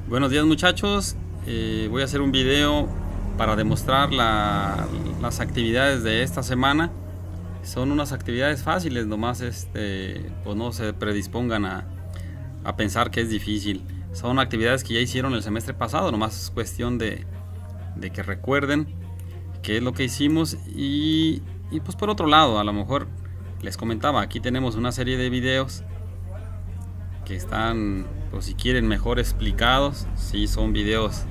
Buenos días muchachos, voy a hacer un video para demostrar las actividades de esta semana. Son unas actividades fáciles, nomás pues no se predispongan a pensar que es difícil. Son actividades que ya hicieron el semestre pasado, nomás es cuestión de que recuerden qué es lo que hicimos. Y pues por otro lado, a lo mejor les comentaba, aquí tenemos una serie de videos que están, pues si quieren, mejor explicados. Sí, son videos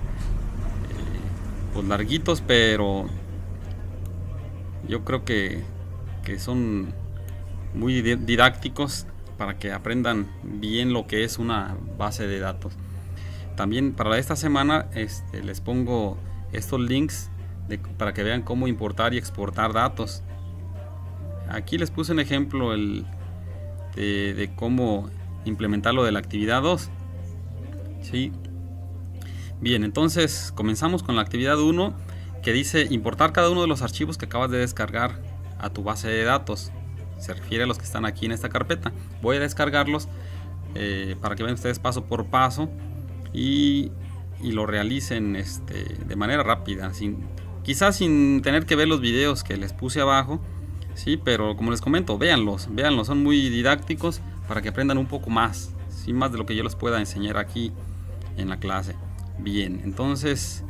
pues larguitos, pero yo creo que son muy didácticos para que aprendan bien lo que es una base de datos. También para esta semana les pongo estos links para que vean cómo importar y exportar datos. Aquí les puse un ejemplo de cómo implementar lo de la actividad 2. ¿Sí? Bien, entonces comenzamos con la actividad 1, que dice importar cada uno de los archivos que acabas de descargar a tu base de datos. Se refiere a los que están aquí en esta carpeta. Voy a descargarlos para que vean ustedes paso por paso y lo realicen de manera rápida, quizás sin tener que ver los videos que les puse abajo. Sí, pero como les comento, véanlos, son muy didácticos para que aprendan un poco más, ¿sí? Más de lo que yo les pueda enseñar aquí en la clase. Bien, entonces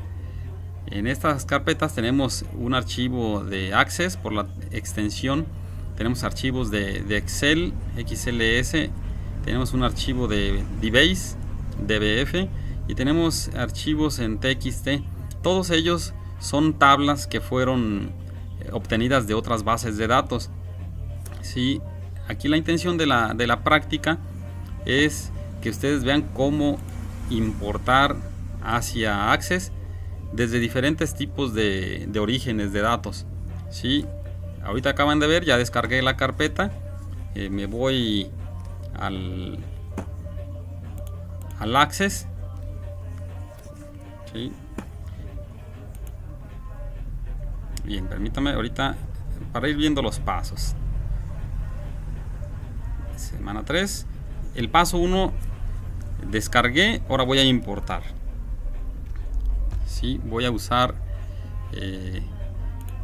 en estas carpetas tenemos un archivo de Access por la extensión, tenemos archivos de Excel, XLS, tenemos un archivo de DBase, DBF, y tenemos archivos en TXT. Todos ellos son tablas que fueron obtenidas de otras bases de datos. Sí, aquí la intención de la práctica es que ustedes vean cómo importar hacia Access desde diferentes tipos de orígenes de datos. Sí, ahorita acaban de ver, ya descargué la carpeta. Me voy al Access. Sí. Bien, permítame ahorita para ir viendo los pasos. Semana 3. El paso 1, descargué, ahora voy a importar. Sí, voy a usar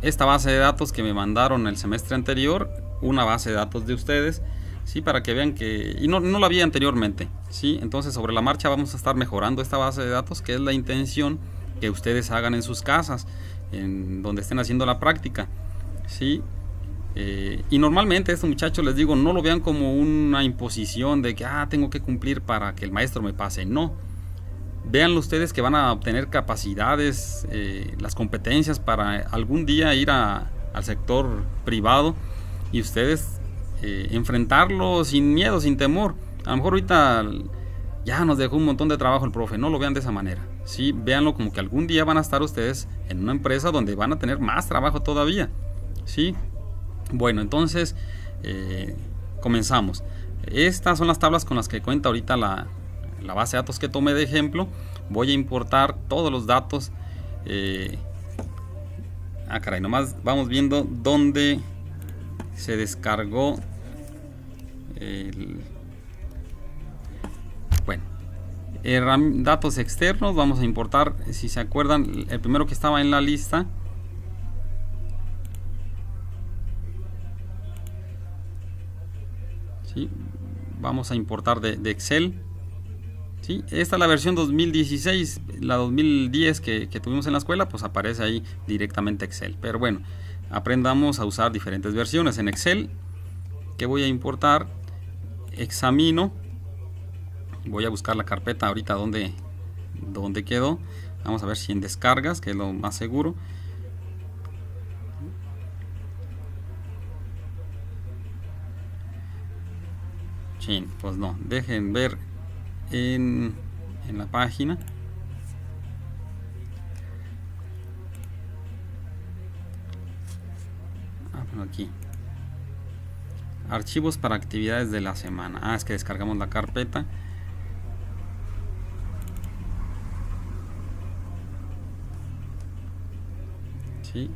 esta base de datos que me mandaron el semestre anterior, una base de datos de ustedes, sí, para que vean que, y no la vi anteriormente, sí. Entonces sobre la marcha vamos a estar mejorando esta base de datos, que es la intención que ustedes hagan en sus casas, en donde estén haciendo la práctica, sí. Y normalmente estos muchachos, les digo, no lo vean como una imposición de que tengo que cumplir para que el maestro me pase. No, véanlo ustedes que van a obtener capacidades, las competencias para algún día ir al sector privado y ustedes enfrentarlo sin miedo, sin temor. A lo mejor ahorita ya nos dejó un montón de trabajo el profe, no lo vean de esa manera. Sí, véanlo como que algún día van a estar ustedes en una empresa donde van a tener más trabajo todavía. Sí. Bueno, entonces comenzamos. Estas son las tablas con las que cuenta ahorita la base de datos que tomé de ejemplo. Voy a importar todos los datos. Caray, nomás vamos viendo dónde se descargó bueno, datos externos. Vamos a importar, si se acuerdan, el primero que estaba en la lista. ¿Sí? Vamos a importar de Excel. ¿Sí? Esta es la versión 2016, la 2010 que tuvimos en la escuela, pues aparece ahí directamente Excel. Pero bueno, aprendamos a usar diferentes versiones en Excel. ¿Qué voy a importar? Examino. Voy a buscar la carpeta ahorita donde quedó. Vamos a ver si en descargas, que es lo más seguro. Sí, pues no, dejen ver en la página. Bueno, aquí archivos para actividades de la semana. Es que descargamos la carpeta. Sí,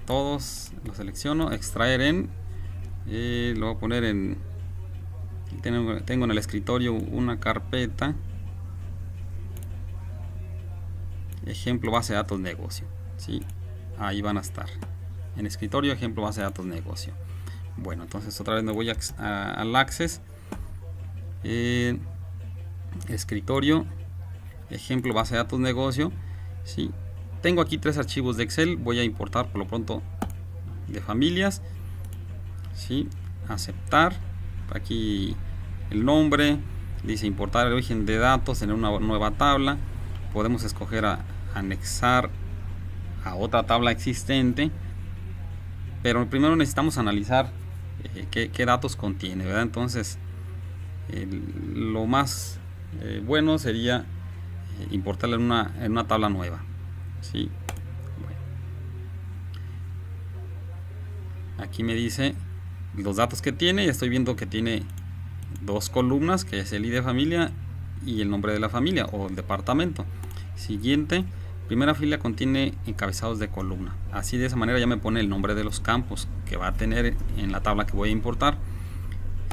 todos los selecciono, extraer en, lo voy a poner tengo en el escritorio una carpeta ejemplo base de datos negocio, ¿sí? Ahí van a estar en escritorio, ejemplo base de datos negocio. Bueno, entonces otra vez me voy al Access, escritorio, ejemplo base de datos negocio, ¿sí? Tengo aquí 3 archivos de Excel. Voy a importar por lo pronto de familias, ¿sí? Aceptar. Aquí el nombre dice importar el origen de datos en una nueva tabla. Podemos escoger anexar a otra tabla existente, pero primero necesitamos analizar qué datos contiene, ¿verdad? Entonces lo más bueno sería importarla en una tabla nueva, ¿sí? Bueno. Aquí me dice los datos que tiene y estoy viendo que tiene 2 columnas, que es el ID de familia y el nombre de la familia o el departamento. Siguiente, primera fila contiene encabezados de columna. Así de esa manera ya me pone el nombre de los campos que va a tener en la tabla que voy a importar.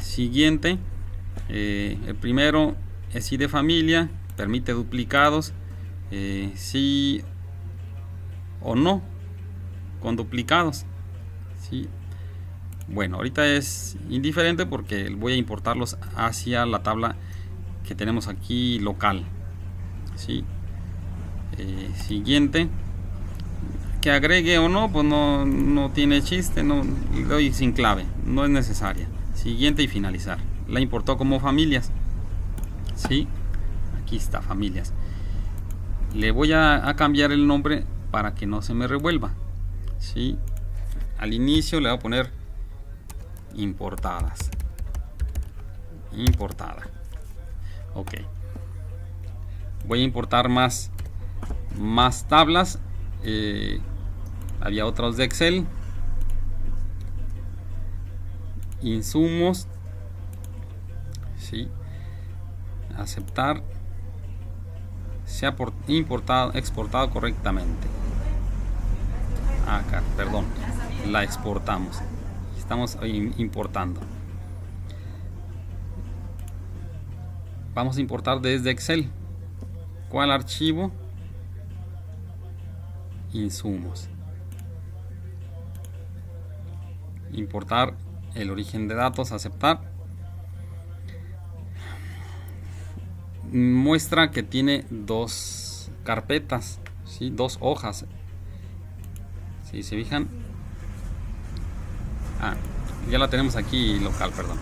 Siguiente, el primero es ID de familia, permite duplicados, sí o no con duplicados, ¿sí? Bueno, ahorita es indiferente porque voy a importarlos hacia la tabla que tenemos aquí local, ¿sí? Siguiente, que agregue o no, pues no tiene chiste, no le doy sin clave, no es necesaria. Siguiente y finalizar. La importó como familias, ¿sí? Aquí está, familias. Le voy a cambiar el nombre para que no se me revuelva, ¿sí? Al inicio le voy a poner importadas. Importada. Ok. Voy a importar más tablas. Había otros de Excel. Insumos. Sí. Aceptar. Se ha exportado correctamente. Acá, perdón. La exportamos. Estamos importando. Vamos a importar desde Excel. ¿Cuál archivo? Insumos. Importar el origen de datos, aceptar. Muestra que tiene 2 carpetas, ¿sí? 2 hojas. Si se fijan, ya la tenemos aquí local, perdón.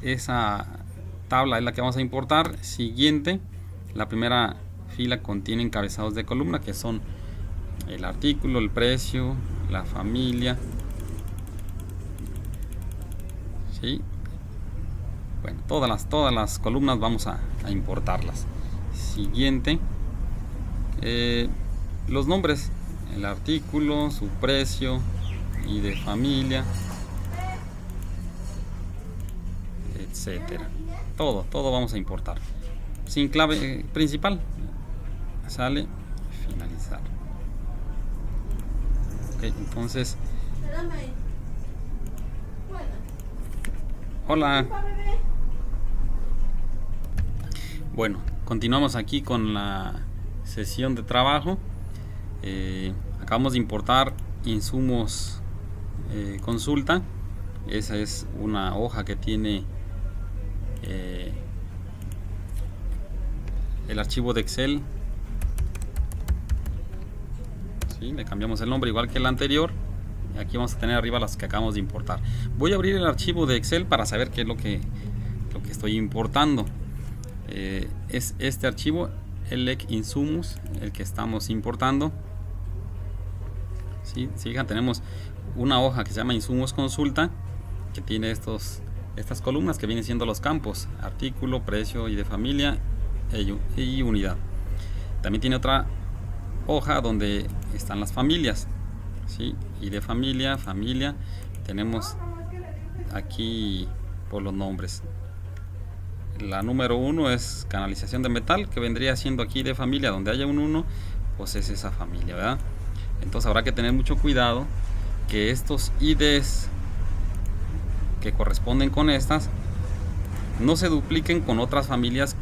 Esa tabla es la que vamos a importar. Siguiente, la primera fila contiene encabezados de columna que son el artículo, el precio, la familia, ¿sí? Bueno, todas las columnas vamos a importarlas. Siguiente, los nombres, el artículo, su precio y de familia, etcétera. Todo vamos a importar sin clave principal. Sale, finalizar. Ok, entonces, hola. Bueno, continuamos aquí con la sesión de trabajo. Acabamos de importar insumos consulta. Esa es una hoja que tiene el archivo de Excel, ¿sí? Le cambiamos el nombre igual que el anterior. Aquí vamos a tener arriba las que acabamos de importar. Voy a abrir el archivo de Excel para saber qué es lo que estoy importando. Es este archivo, elec insumos, el que estamos importando, ¿sí? Fijan, tenemos una hoja que se llama insumos consulta, que tiene estas columnas que vienen siendo los campos: artículo, precio y de familia y unidad. También tiene otra hoja donde están las familias, ¿sí? Y de familia, tenemos aquí por los nombres. La número 1 es canalización de metal, que vendría siendo aquí de familia. Donde haya un 1, pues es esa familia, ¿verdad? Entonces habrá que tener mucho cuidado que estos IDs que corresponden con estas no se dupliquen con otras familias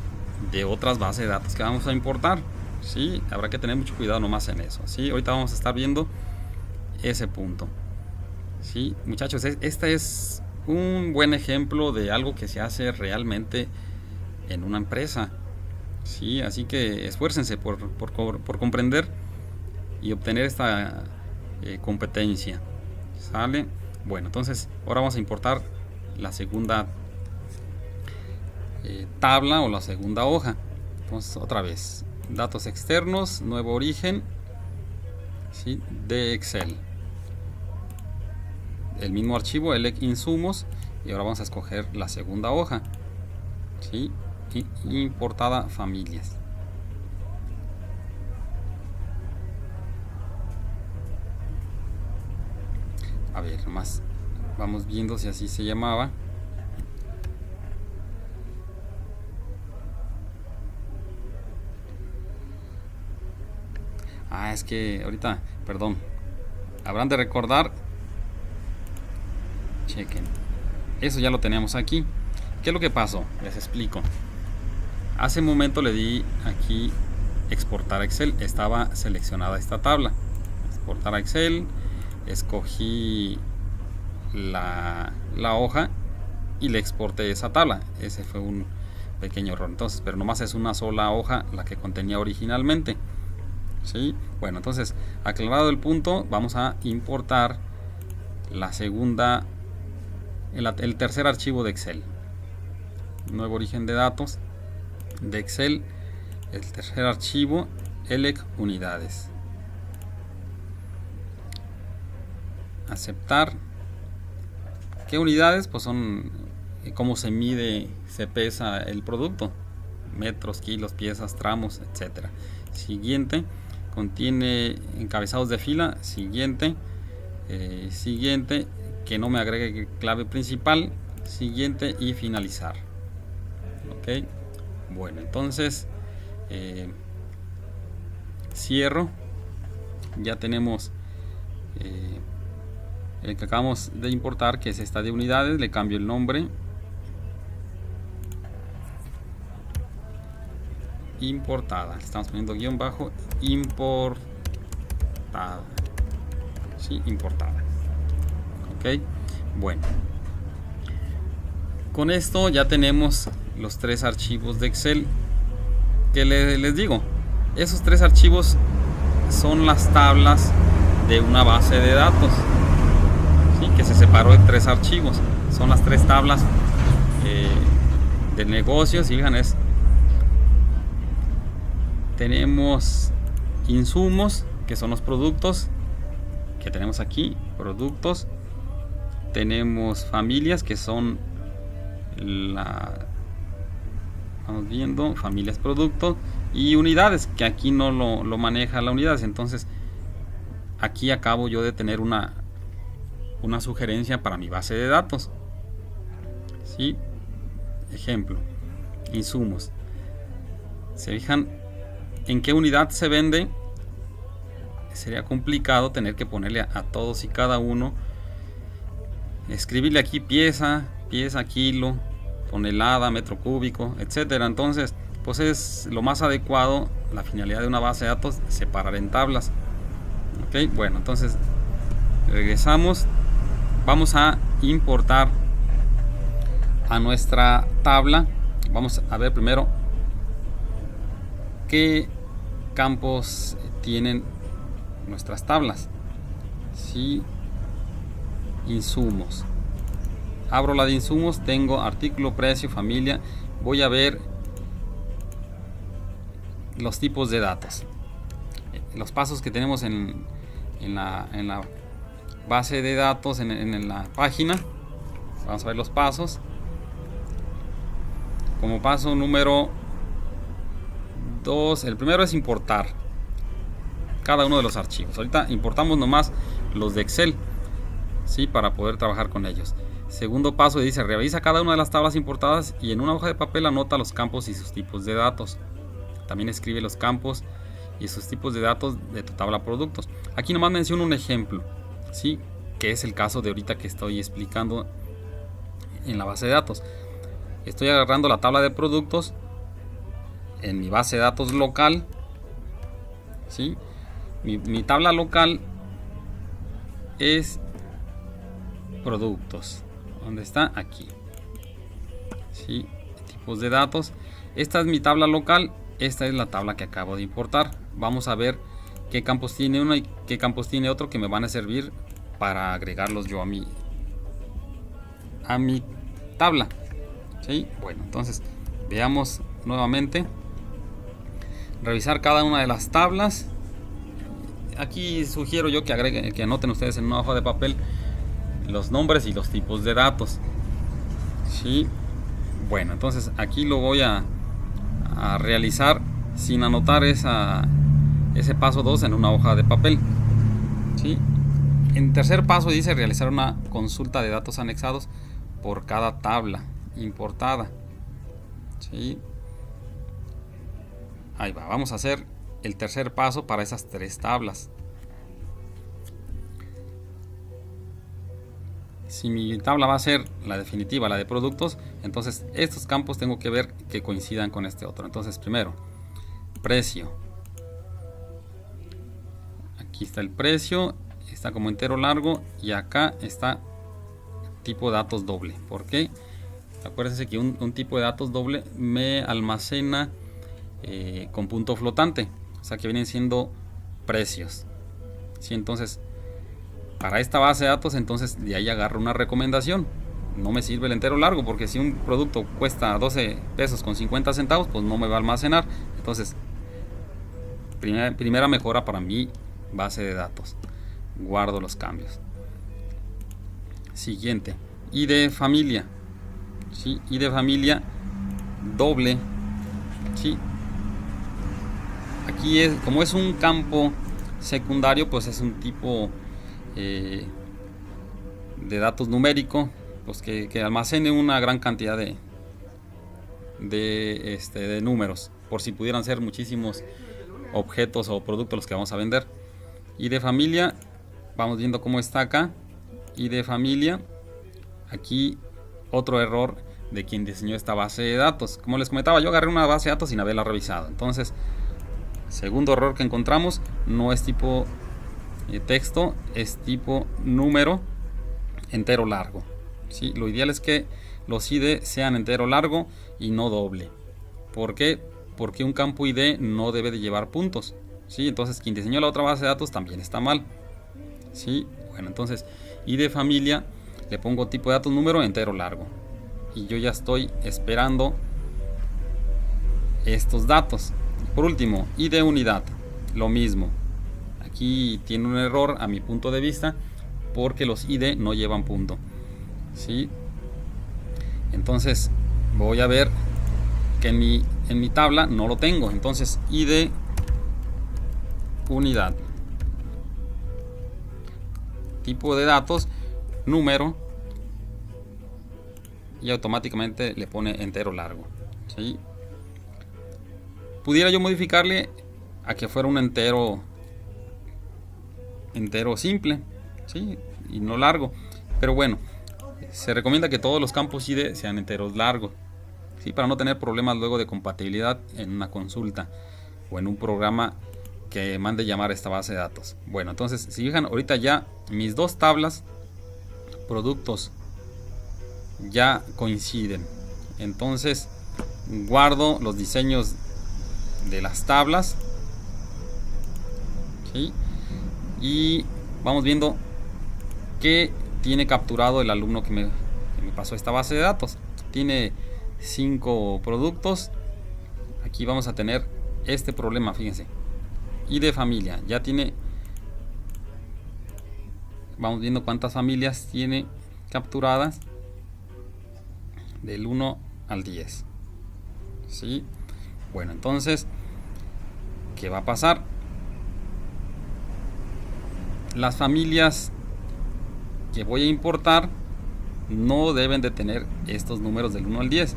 de otras bases de datos que vamos a importar. ¿Sí? Habrá que tener mucho cuidado nomás en eso. ¿Sí? Ahorita vamos a estar viendo ese punto. ¿Sí? Muchachos, este es un buen ejemplo de algo que se hace realmente en una empresa. ¿Sí? Así que esfuércense por comprender y obtener esta competencia. ¿Sale? Bueno, entonces ahora vamos a importar la segunda tabla o la segunda hoja. Entonces otra vez, datos externos, nuevo origen, ¿sí? De Excel, el mismo archivo, elec insumos, y ahora vamos a escoger la segunda hoja, ¿sí? Importada familias. A ver, nomás vamos viendo si así se llamaba. Es que ahorita, perdón, habrán de recordar. Chequen, eso ya lo teníamos aquí. ¿Qué es lo que pasó? Les explico. Hace un momento le di aquí exportar a Excel. Estaba seleccionada esta tabla. Exportar a Excel. Escogí la hoja y le exporté esa tabla. Ese fue un pequeño error. Entonces, pero nomás es una sola hoja la que contenía originalmente. ¿Sí? Bueno, entonces, aclarado el punto, vamos a importar la segunda, el tercer archivo de Excel. Nuevo origen de datos de Excel, el tercer archivo, elec unidades. Aceptar. ¿Qué unidades? Pues son cómo se mide, se pesa el producto. Metros, kilos, piezas, tramos, etcétera. Siguiente. Contiene encabezados de fila. Siguiente. Siguiente. Que no me agregue clave principal. Siguiente y finalizar. Ok. Bueno, entonces cierro. Ya tenemos el que acabamos de importar, que es esta de unidades. Le cambio el nombre. Importada. Estamos poniendo guión bajo. Importada. Sí, importada. Ok. Bueno. Con esto ya tenemos los tres archivos de Excel. Que les digo, esos tres archivos son las tablas de una base de datos, ¿sí? Que se separó en tres archivos. Son las tres tablas de negocios. Y fijan, tenemos insumos, que son los productos que tenemos aquí, productos. Tenemos familias, que son vamos viendo, familias, productos, y unidades, que aquí no lo maneja la unidades. Entonces aquí acabo yo de tener una sugerencia para mi base de datos. ¿Sí? Ejemplo, insumos. Se fijan en qué unidad se vende. Sería complicado tener que ponerle a todos y cada uno, escribirle aquí pieza, kilo, tonelada, metro cúbico, etcétera. Entonces, pues es lo más adecuado, la finalidad de una base de datos, separar en tablas. Ok, bueno, entonces regresamos. Vamos a importar a nuestra tabla. Vamos a ver primero qué campos tienen nuestras tablas. Sí, insumos. Abro la de insumos, tengo artículo, precio, familia. Voy a ver los tipos de datos, los pasos que tenemos en la base de datos, en la página. Vamos a ver los pasos. Como paso número 2, el primero es importar cada uno de los archivos. Ahorita importamos nomás los de Excel, ¿sí? Para poder trabajar con ellos. Segundo paso dice: revisa cada una de las tablas importadas y en una hoja de papel anota los campos y sus tipos de datos. También escribe los campos y sus tipos de datos de tu tabla productos. Aquí nomás menciono un ejemplo, ¿sí? Que es el caso de ahorita que estoy explicando en la base de datos. estoy agarrando la tabla de productos en mi base de datos local, ¿sí? Mi tabla local es productos. ¿Dónde está? Aquí. ¿Sí? Tipos de datos. Esta es mi tabla local. Esta es la tabla que acabo de importar. Vamos a ver qué campos tiene uno y qué campos tiene otro que me van a servir para agregarlos yo a mi tabla. ¿Sí? Bueno, entonces veamos nuevamente. Revisar cada una de las tablas. Aquí sugiero yo que agreguen, que anoten ustedes en una hoja de papel los nombres y los tipos de datos. ¿Sí? Bueno, entonces aquí lo voy a realizar sin anotar ese paso 2 en una hoja de papel. ¿Sí? En tercer paso dice realizar una consulta de datos anexados por cada tabla importada. ¿Sí? Ahí va, vamos a hacer el tercer paso para esas 3 tablas. Si mi tabla va a ser la definitiva, la de productos, entonces estos campos tengo que ver que coincidan con este otro. Entonces primero, precio. Aquí está el precio, está como entero largo, y acá está tipo de datos doble. ¿Por qué? Acuérdense que un tipo de datos doble me almacena con punto flotante, o sea que vienen siendo precios. ¿Sí? Entonces para esta base de datos, entonces de ahí agarro una recomendación. No me sirve el entero largo, porque si un producto cuesta 12 pesos con 50 centavos, pues no me va a almacenar. Entonces primera mejora para mi base de datos. Guardo los cambios. Siguiente, ID familia. ¿Sí? ID familia doble. ¿Sí? Aquí como es un campo secundario, pues es un tipo de datos numérico, pues que almacene una gran cantidad de números, por si pudieran ser muchísimos objetos o productos los que vamos a vender. Y de familia, vamos viendo cómo está acá. Y de familia, aquí otro error de quien diseñó esta base de datos. Como les comentaba, yo agarré una base de datos sin haberla revisado. Entonces, segundo error que encontramos, no es tipo texto, es tipo número entero largo. ¿Sí? Lo ideal es que los ID sean entero largo y no doble. ¿Por qué? Porque un campo ID no debe de llevar puntos. ¿Sí? Entonces quien diseñó la otra base de datos también está mal. ¿Sí? Bueno, entonces ID familia, le pongo tipo de datos número entero largo, y yo ya estoy esperando estos datos. Por último, ID unidad, lo mismo. Aquí tiene un error a mi punto de vista, porque los ID no llevan punto. ¿Sí? Entonces voy a ver que en mi tabla no lo tengo. Entonces ID unidad, tipo de datos número, y automáticamente le pone entero largo. ¿Sí? Pudiera yo modificarle a que fuera un entero simple, ¿sí? Y no largo, pero bueno, se recomienda que todos los campos ID sean enteros largos, ¿sí? Para no tener problemas luego de compatibilidad en una consulta o en un programa que mande llamar a esta base de datos. Bueno, entonces si fijan, ahorita ya mis 2 tablas productos ya coinciden. Entonces guardo los diseños de las tablas, ¿sí? Y vamos viendo qué tiene capturado el alumno que me pasó esta base de datos. Tiene 5 productos. Aquí vamos a tener este problema, fíjense. Y de familia ya tiene, vamos viendo cuántas familias tiene capturadas del 1 al 10. ¿Sí? Bueno, entonces, ¿qué va a pasar? Las familias que voy a importar no deben de tener estos números del 1 al 10.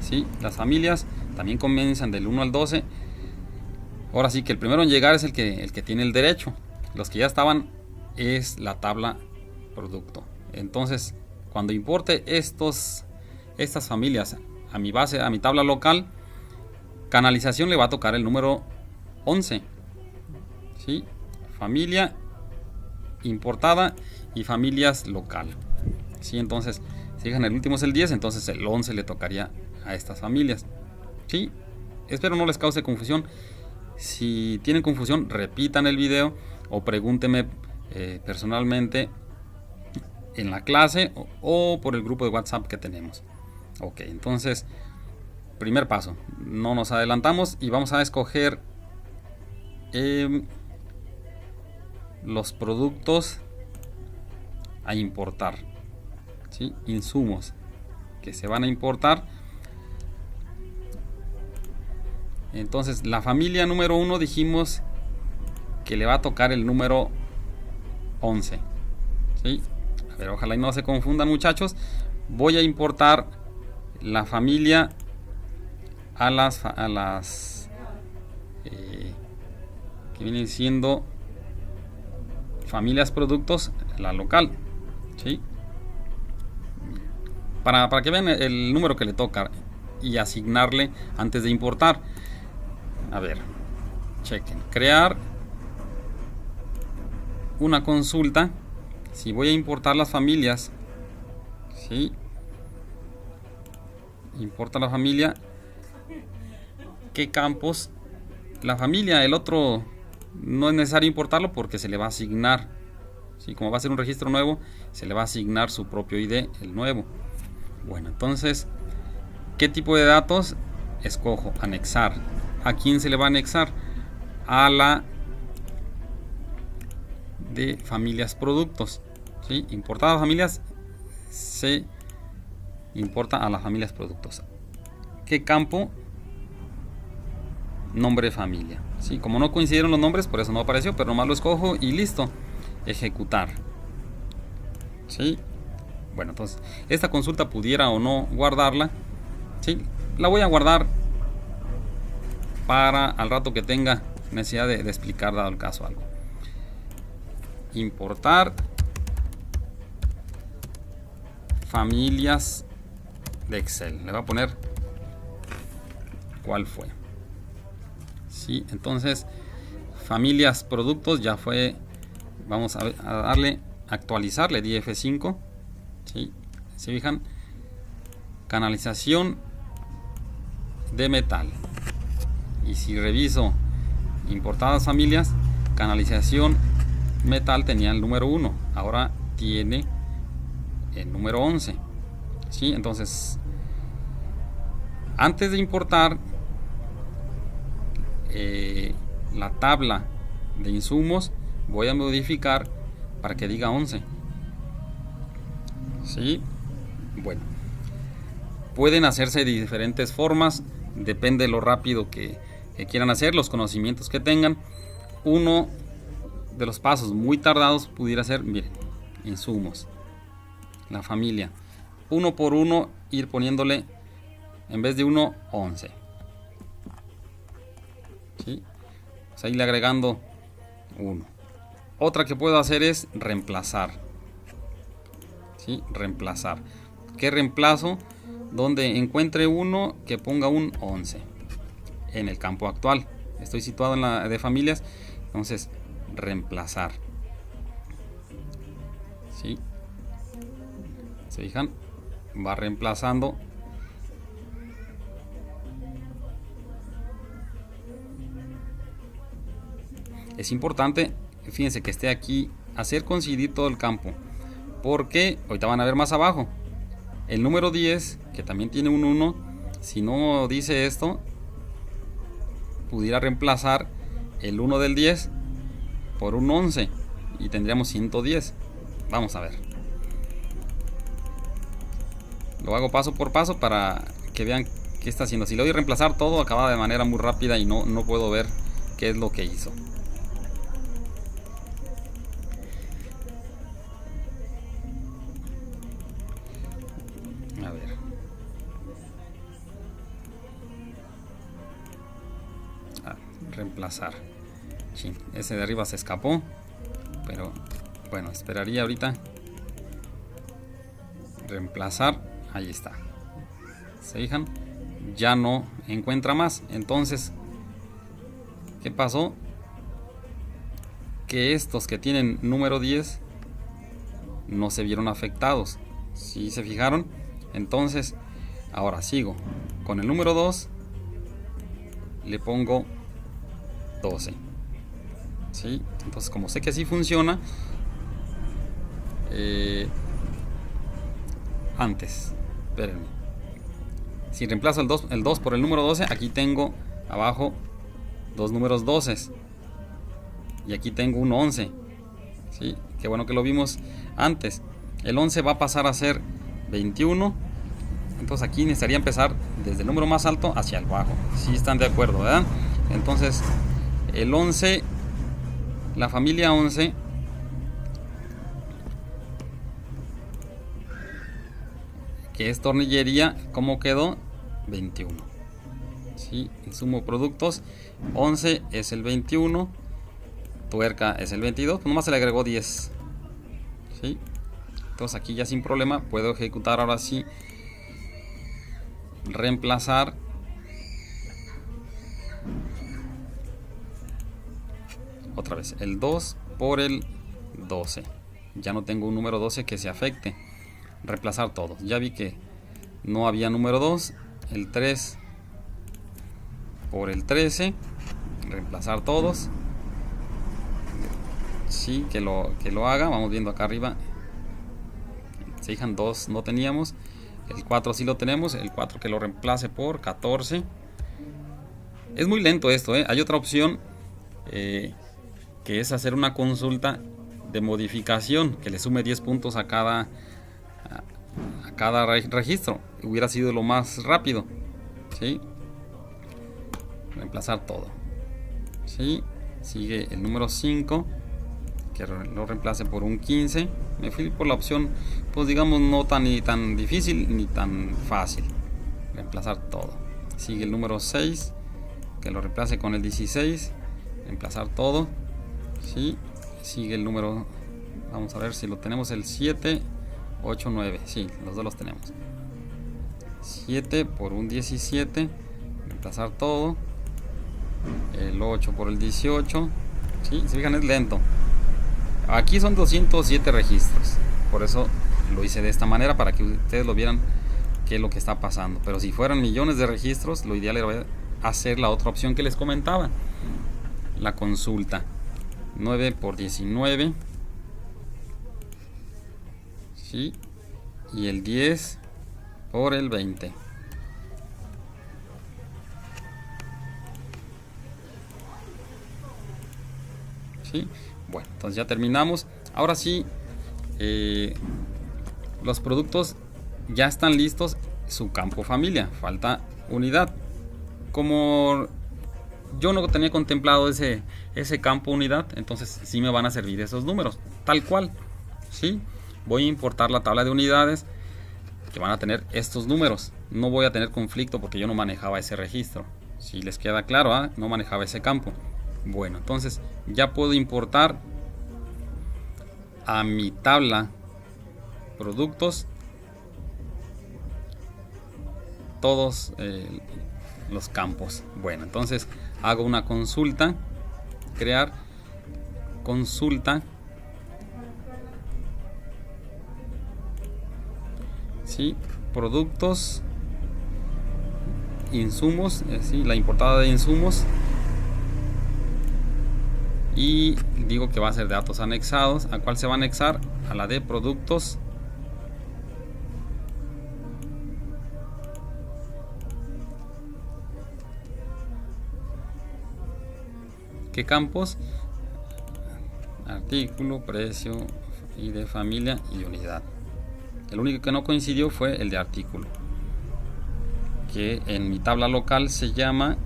¿Sí? Las familias también comienzan del 1 al 12. Ahora sí que el primero en llegar es el que tiene el derecho. Los que ya estaban es la tabla producto. Entonces, cuando importe estas familias a mi base, a mi tabla local, canalización le va a tocar el número 11. ¿Sí? Familia importada y familias local. ¿Sí? Entonces, si fijan, el último es el 10, entonces el 11 le tocaría a estas familias. ¿Sí? Espero no les cause confusión. Si tienen confusión, repitan el video o pregúntenme personalmente en la clase o por el grupo de WhatsApp que tenemos. Ok, entonces, primer paso, no nos adelantamos y vamos a escoger los productos a importar, ¿sí? Insumos que se van a importar. Entonces, la familia número 1 dijimos que le va a tocar el número 11. ¿Sí? A ver, ojalá y no se confundan, muchachos. Voy a importar la familia a las que vienen siendo familias productos, la local. ¿Sí? Para que vean el número que le toca y asignarle antes de importar. A ver, chequen, crear una consulta. Si voy a importar las familias, ¿sí? Importa la familia, ¿qué campos? La familia, el otro no es necesario importarlo porque se le va a asignar, ¿sí? Como va a ser un registro nuevo, se le va a asignar su propio ID, el nuevo. Bueno, entonces, ¿qué tipo de datos? Escojo anexar. ¿A quién se le va a anexar? A la de familias productos. ¿Sí? Importadas familias, se importa a las familias productos. ¿Qué campo? Nombre de familia. ¿Sí? Como no coincidieron los nombres, por eso no apareció, pero nomás lo escojo y listo. Ejecutar. ¿Sí? Bueno, entonces, esta consulta pudiera o no guardarla. ¿Sí? La voy a guardar para al rato que tenga necesidad de explicar, dado el caso, algo. Importar familias de Excel. Le voy a poner cuál fue. Sí, entonces familias productos ya fue. Vamos a darle actualizar, le di F5. ¿Sí? ¿Se fijan? Canalización de metal. Y si reviso importadas familias, canalización metal tenía el número 1, ahora tiene el número 11. ¿Sí? Entonces, antes de importar la tabla de insumos, voy a modificar para que diga 11. ¿Sí? Bueno, pueden hacerse de diferentes formas, depende de lo rápido que quieran hacer, los conocimientos que tengan. Uno de los pasos muy tardados pudiera ser, miren, insumos, la familia, uno por uno ir poniéndole, en vez de 1, 11. ¿Sí? Pues ahí le agregando 1. Otra que puedo hacer es reemplazar. ¿Sí? Reemplazar. ¿Qué reemplazo? Donde encuentre uno que ponga un 11 en el campo actual. Estoy situado en la de familias, entonces reemplazar. ¿Sí? ¿Se fijan? Va reemplazando. Es importante, fíjense, que esté aquí, hacer coincidir todo el campo, porque ahorita van a ver más abajo el número 10, que también tiene un 1. Si no dice esto, pudiera reemplazar el 1 del 10 por un 11 y tendríamos 110. Vamos a ver. Lo hago paso por paso para que vean qué está haciendo. Si le doy a reemplazar todo, acaba de manera muy rápida y no puedo ver qué es lo que hizo. A ver. Reemplazar. Sí, ese de arriba se escapó, pero bueno, esperaría ahorita. Reemplazar, ahí está. ¿Se fijan? Ya no encuentra más. Entonces, ¿qué pasó? Que estos que tienen número 10 no se vieron afectados. ¿Sí se fijaron? Entonces, ahora sigo con el número 2, le pongo 12. ¿Sí? Entonces, como sé que así funciona, antes, espérenme, si reemplazo el 2 por el número 12, aquí tengo abajo dos números 12 y aquí tengo un 11. ¿Sí? Qué bueno que lo vimos antes. El 11 va a pasar a ser 21. Entonces aquí necesitaría empezar desde el número más alto hacia el bajo. Si están de acuerdo, ¿verdad? Entonces el 11, la familia 11, que es tornillería, ¿cómo quedó? 21. ¿Sí? Insumo productos, 11 es el 21, tuerca es el 22, pues nomás se le agregó 10. ¿Sí? Entonces aquí ya sin problema puedo ejecutar ahora sí, reemplazar otra vez el 2 por el 12. Ya no tengo un número 12 que se afecte. Reemplazar todos. Ya vi que no había número 2. El 3 por el 13. Reemplazar todos. Sí, que lo haga. Vamos viendo acá arriba. Se fijan, 2 no teníamos. El 4 sí lo tenemos. El 4 que lo reemplace por 14. Es muy lento esto, ¿eh? Hay otra opción, que es hacer una consulta de modificación que le sume 10 puntos a cada registro. Hubiera sido lo más rápido. ¿Sí? Reemplazar todo. ¿Sí? Sigue el número 5, que lo reemplace por un 15. Me fui por la opción, pues digamos, no ni tan difícil ni tan fácil. Reemplazar todo. Sigue el número 6, que lo reemplace con el 16. Reemplazar todo. ¿Sí? Sigue el número, vamos a ver si lo tenemos, el 7, 8, 9. Sí, los dos los tenemos. 7 por un 17. Reemplazar todo. El 8 por el 18. ¿Sí? Se fijan, es lento. Aquí son 207 registros. Por eso lo hice de esta manera, para que ustedes lo vieran qué es lo que está pasando. Pero si fueran millones de registros, lo ideal era hacer la otra opción que les comentaba, la consulta. 9 por 19. ¿Sí? Y el 10 por el 20. ¿Sí? Bueno, entonces ya terminamos. Ahora sí, los productos ya están listos. Su campo familia, falta unidad. Como yo no tenía contemplado ese campo unidad, entonces sí me van a servir esos números tal cual. ¿Sí? Voy a importar la tabla de unidades que van a tener estos números. No voy a tener conflicto porque yo no manejaba ese registro. Si les queda claro, ¿eh? No manejaba ese campo. Bueno, entonces ya puedo importar a mi tabla productos todos los campos. Bueno, entonces hago una consulta, crear consulta. ¿Sí? Productos, insumos, ¿sí? La importada de insumos, y digo que va a ser de datos anexados. ¿A cuál se va a anexar? A la de productos. ¿Qué campos? Artículo, precio y de familia y unidad. El único que no coincidió fue el de artículo, que en mi tabla local se llama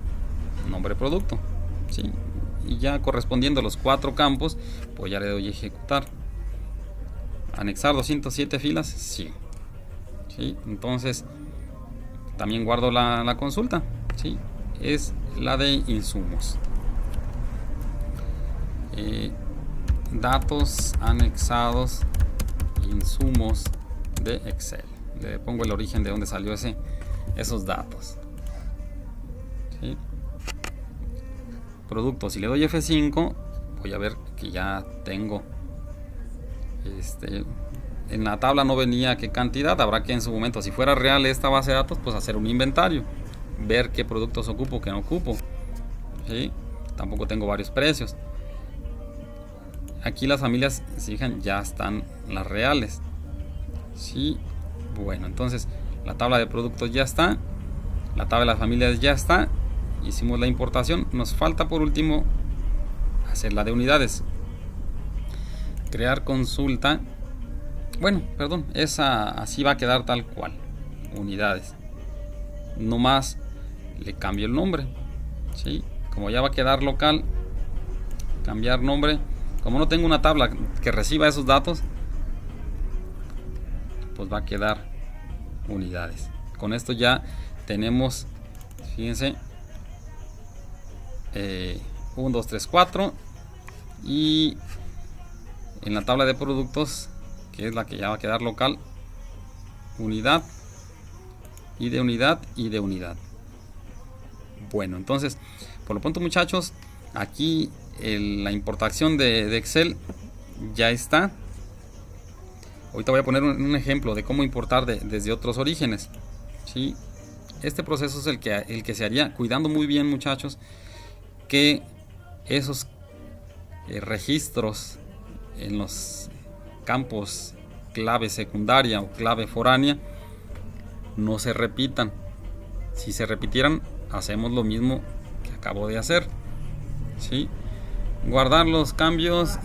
nombre producto. ¿Sí? Y ya correspondiendo a los 4 campos, pues ya le doy a ejecutar. Anexar 207 filas, sí. ¿Sí? Entonces también guardo la consulta. ¿Sí? Es la de insumos. Datos anexados, insumos de Excel. Le pongo el origen de donde salió ese esos datos. ¿Sí? Producto, si le doy F5, voy a ver que ya tengo en la tabla no venía qué cantidad. Habrá que en su momento, si fuera real esta base de datos, pues hacer un inventario, ver qué productos ocupo, qué no ocupo. ¿Sí? Tampoco tengo varios precios. Aquí las familias, si fijan, ya están las reales. Sí, bueno, entonces la tabla de productos ya está, la tabla de las familias ya está. Hicimos la importación. Nos falta por último hacer la de unidades. Crear consulta. Bueno, perdón, esa así va a quedar tal cual. Unidades. No más le cambio el nombre. ¿Sí? Como ya va a quedar local, cambiar nombre. Como no tengo una tabla que reciba esos datos, pues va a quedar unidades. Con esto ya tenemos, fíjense, 1, 2, 3, 4. Y en la tabla de productos, que es la que ya va a quedar local, unidad y de unidad y de unidad. Bueno, entonces, por lo pronto, muchachos, aquí la importación de Excel ya está. Ahorita voy a poner un ejemplo de cómo importar desde otros orígenes. ¿Sí? Este proceso es el que se haría cuidando muy bien, muchachos, que esos registros en los campos clave secundaria o clave foránea no se repitan. Si se repitieran, hacemos lo mismo que acabo de hacer. ¿Sí? Guardar los cambios,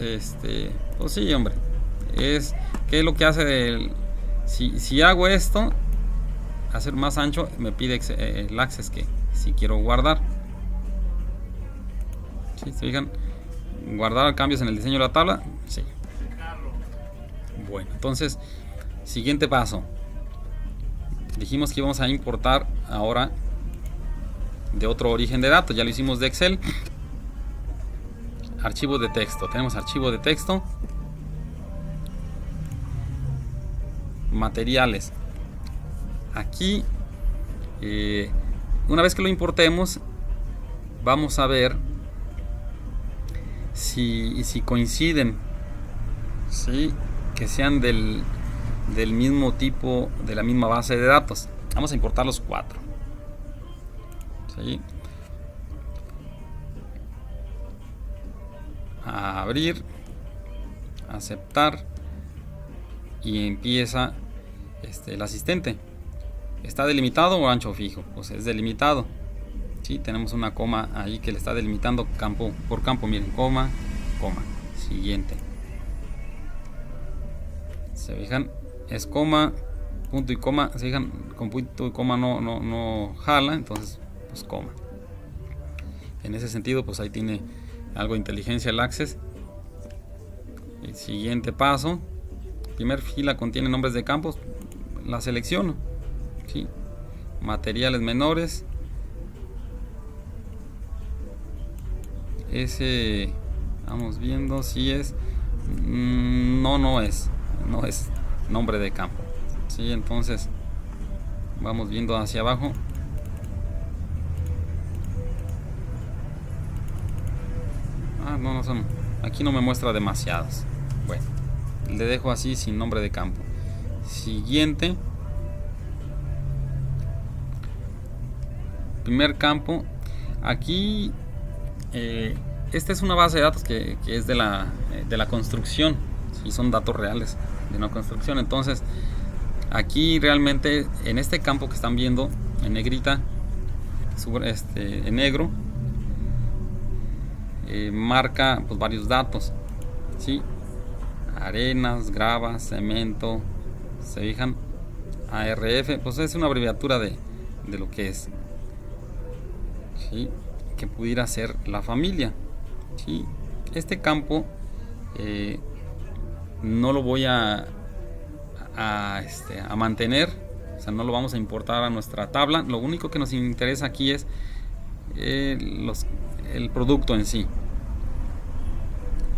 pues sí, hombre, es que es lo que hace si hago esto, hacer más ancho, me pide el access que si quiero guardar. ¿Sí? ¿Se fijan? Guardar cambios en el diseño de la tabla. Sí. Bueno, entonces, siguiente paso. Dijimos que íbamos a importar ahora de otro origen de datos. Ya lo hicimos de Excel. Archivos de texto. Tenemos archivo de texto. Materiales. Aquí, una vez que lo importemos, vamos a ver si coinciden, ¿sí? Que sean del mismo tipo, de la misma base de datos. Vamos a importar los 4. ¿Sí? A abrir, aceptar, y empieza el asistente. ¿Está delimitado o ancho fijo? Pues es delimitado. ¿Sí? Tenemos una coma ahí que le está delimitando campo por campo. Miren, coma, coma. Siguiente. ¿Se fijan? Es coma, punto y coma. ¿Se fijan? Con punto y coma no jala. Entonces, pues coma. En ese sentido, pues ahí tiene algo de inteligencia el Access. El siguiente paso. Primer fila contiene nombres de campos. La selecciono. ¿Sí? Materiales menores. Ese vamos viendo si es. No es nombre de campo. ¿Sí? Entonces vamos viendo hacia abajo. No son. Aquí no me muestra demasiados. Bueno, le dejo así sin nombre de campo. Siguiente. Primer campo. Aquí esta es una base de datos que es de la construcción. ¿Sí? Son datos reales de una construcción. Entonces aquí realmente en este campo que están viendo en negrita, en negro, marca pues varios datos. ¿Sí? Arenas, grava, cemento. Se fijan, ARF, pues es una abreviatura de lo que es. ¿Sí? Que pudiera ser la familia. ¿Sí? Este campo no lo voy a mantener, o sea, no lo vamos a importar a nuestra tabla. Lo único que nos interesa aquí es el producto en sí.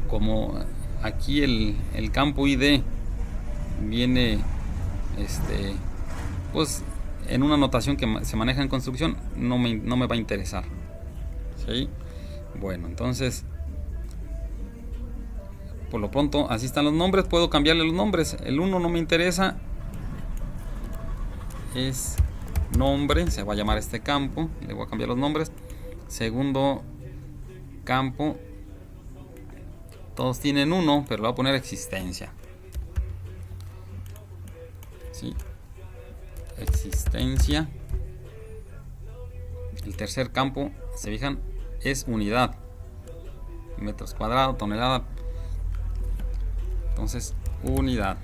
Como aquí el campo ID viene pues en una notación que se maneja en construcción no me va a interesar. ¿Sí? Bueno, entonces por lo pronto así están los nombres. Puedo cambiarle los nombres. El 1 no me interesa, es nombre, se va a llamar este campo, le voy a cambiar los nombres. Segundo campo, todos tienen 1, pero le voy a poner existencia. ¿Sí? Existencia. El tercer campo, se fijan, es unidad, metros cuadrados, tonelada. Entonces unidad,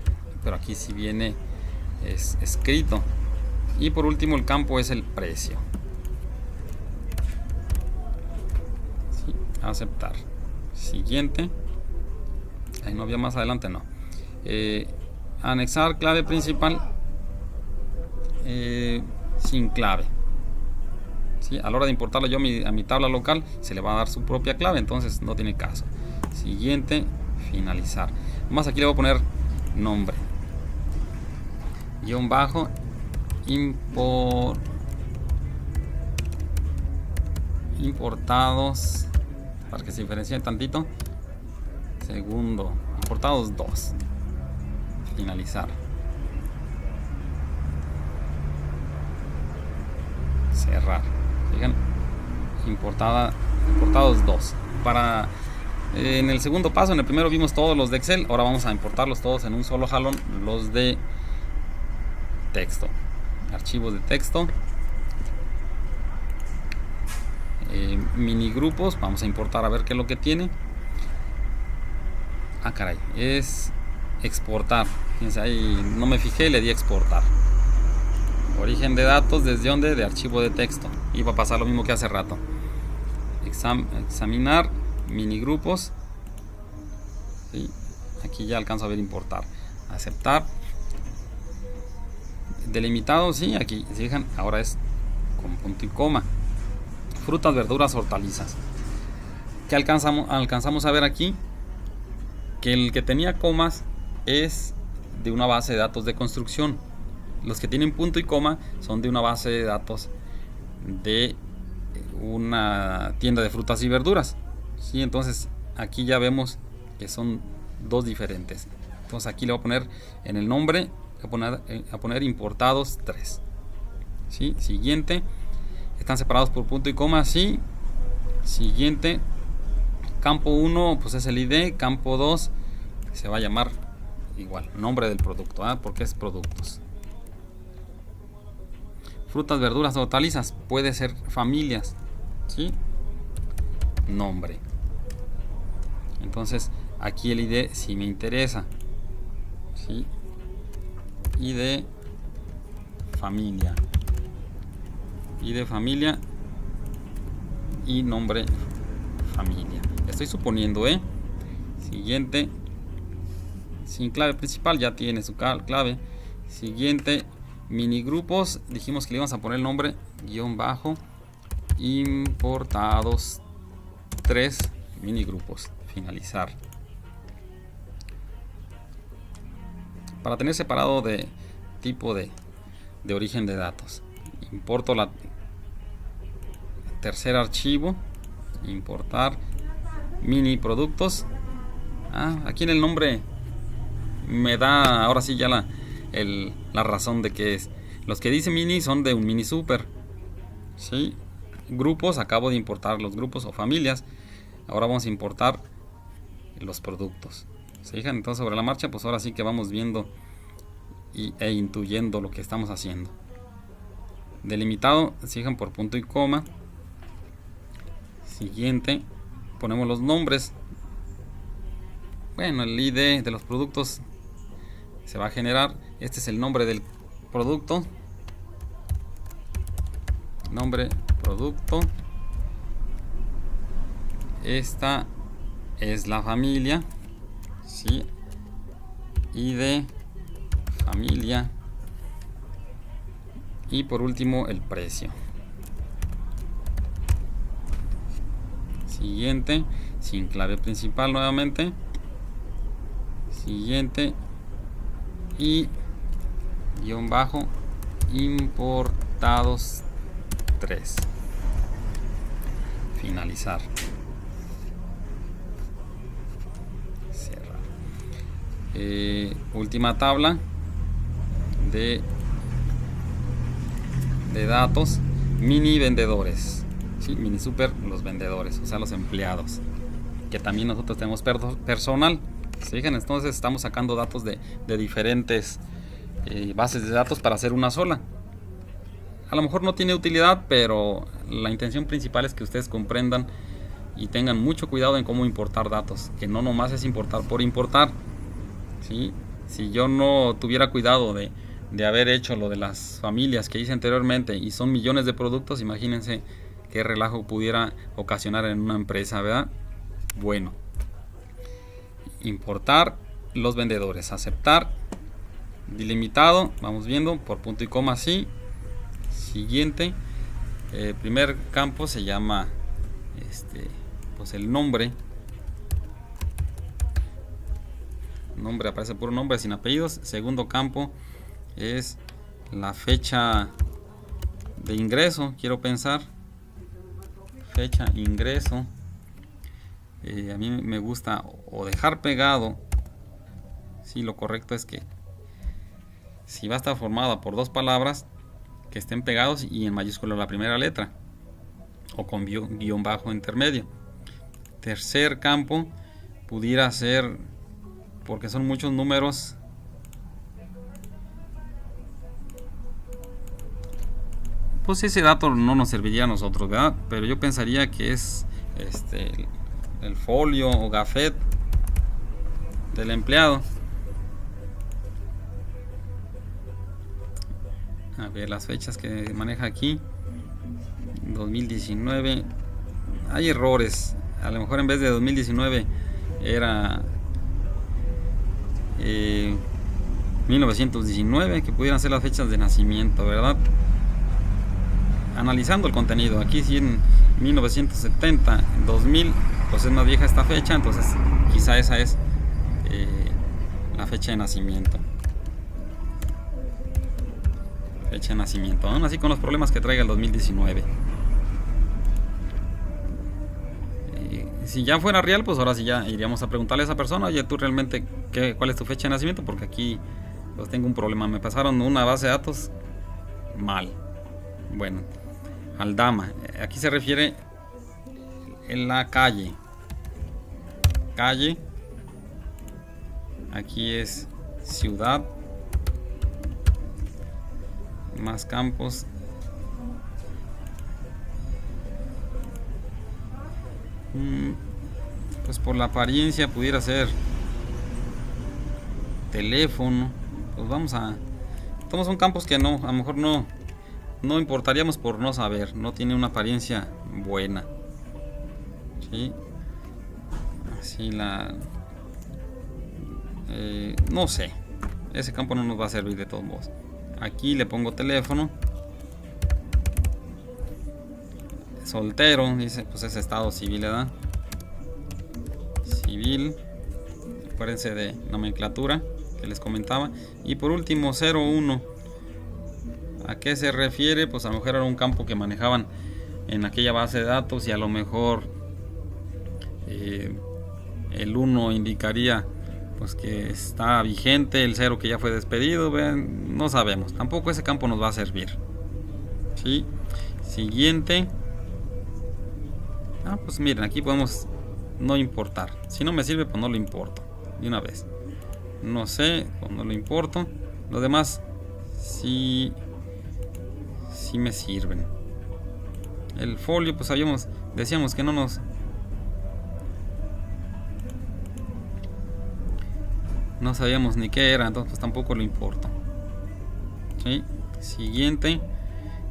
pero aquí sí viene es escrito. Y por último el campo es el precio. ¿Sí? Aceptar. Siguiente. Ahí no había más adelante, no. Anexar clave principal sin clave. ¿Sí? A la hora de importarlo yo a mi tabla local se le va a dar su propia clave, entonces no tiene caso. Siguiente, finalizar. Más aquí le voy a poner nombre. Guión bajo. Importados, para que se diferencie tantito. Segundo, importados 2. Finalizar. Cerrar. Fíjense, importados 2. Para en el segundo paso, en el primero vimos todos los de Excel, ahora vamos a importarlos todos en un solo jalón, los de texto. Archivos de texto, mini grupos, vamos a importar a ver qué es lo que tiene. Ah, caray, es exportar. Fíjense, ahí no me fijé, le di exportar. Origen de datos, ¿desde dónde? De archivo de texto. Y va a pasar lo mismo que hace rato. Examinar, mini grupos. ¿Sí? Aquí ya alcanzo a ver importar. Aceptar. Delimitado, sí, aquí se fijan, ahora es con punto y coma. Frutas, verduras, hortalizas. ¿Qué alcanzamos a ver aquí? Que el que tenía comas es de una base de datos de construcción. Los que tienen punto y coma son de una base de datos de una tienda de frutas y verduras. ¿Sí? Entonces aquí ya vemos que son dos diferentes. Entonces aquí le voy a poner en el nombre, a poner importados 3. ¿Sí? Siguiente. Están separados por punto y coma, sí. Siguiente. Campo 1 pues es el ID. Campo 2 se va a llamar igual, nombre del producto, porque es productos. Frutas, verduras, hortalizas, puede ser familias, ¿sí? Nombre. Entonces aquí el ID si me interesa, ¿sí? ID familia. ID familia y nombre familia. Estoy suponiendo, Siguiente. Sin clave principal, ya tiene su clave. Siguiente, mini grupos. Dijimos que le íbamos a poner el nombre guión bajo importados 3 mini grupos. Finalizar. Para tener separado de tipo de origen de datos, importo la tercer archivo, importar mini productos. Aquí en el nombre me da ahora sí ya la razón de que es. Los que dice mini son de un mini super, ¿sí? Grupos, acabo de importar los grupos o familias. Ahora vamos a importar los productos. ¿Se fijan? Entonces sobre la marcha pues ahora sí que vamos viendo e intuyendo lo que estamos haciendo. Delimitado, se fijan, por punto y coma. Siguiente, ponemos los nombres. Bueno, el ID de los productos se va a generar. Este es el nombre del producto. Nombre producto. Esta es la familia, ¿sí? ID familia. Y por último el precio. Siguiente, sin clave principal nuevamente. Siguiente y guión bajo importados 3. Finalizar. Cerrar. Última tabla de datos. Mini vendedores. ¿Sí? Mini super, los vendedores, o sea, los empleados. Que también nosotros tenemos personal. Fíjense, entonces estamos sacando datos de diferentes bases de datos para hacer una sola. A lo mejor no tiene utilidad, pero la intención principal es que ustedes comprendan y tengan mucho cuidado en cómo importar datos, que no nomás es importar por importar, ¿sí? Si yo no tuviera cuidado de haber hecho lo de las familias que hice anteriormente, y son millones de productos, imagínense qué relajo pudiera ocasionar en una empresa, ¿verdad? Bueno, importar los vendedores, aceptar, delimitado, vamos viendo por punto y coma, sí. Siguiente, primer campo se llama pues el nombre, aparece puro nombre sin apellidos. Segundo campo es la fecha de ingreso, quiero pensar, fecha ingreso. A mí me gusta o dejar pegado, si lo correcto es que si va a estar formada por dos palabras, que estén pegados y en mayúscula la primera letra, o con guión bajo intermedio. Tercer campo pudiera ser, porque son muchos números, pues ese dato no nos serviría a nosotros, ¿verdad? Pero yo pensaría que es el folio o gafet del empleado. A ver las fechas que maneja aquí. 2019. Hay errores. A lo mejor en vez de 2019 era 1919, que pudieran ser las fechas de nacimiento, ¿verdad? Analizando el contenido. Aquí sí en 1970, en 2000, pues es más vieja esta fecha, entonces quizá esa es la fecha de nacimiento. Fecha de nacimiento, aún así con los problemas que traiga el 2019. Si ya fuera real, pues ahora sí ya iríamos a preguntarle a esa persona: oye, tú realmente cuál es tu fecha de nacimiento, porque aquí pues tengo un problema, me pasaron una base de datos mal. Bueno, Aldama, aquí se refiere en la calle, aquí es ciudad, más campos, pues por la apariencia pudiera ser teléfono. Pues vamos a, todos son campos que no, a lo mejor no importaríamos por no saber, no tiene una apariencia buena, ¿sí? Así no sé, ese campo no nos va a servir de todos modos. Aquí le pongo teléfono. Soltero, dice, pues es estado civil, ¿verdad? Civil. Acuérdense de nomenclatura que les comentaba. Y por último, 01. ¿A qué se refiere? Pues a lo mejor era un campo que manejaban en aquella base de datos, y a lo mejor el 1 indicaría pues que está vigente, el 0 que ya fue despedido, vean, no sabemos, tampoco ese campo nos va a servir, ¿sí? Siguiente. Pues miren, aquí podemos no importar, si no me sirve pues no lo importo de una vez, no sé, pues no lo importo. Los demás sí me sirven. El folio, pues decíamos que no sabíamos ni qué era, entonces pues tampoco lo importo, ¿sí? Siguiente,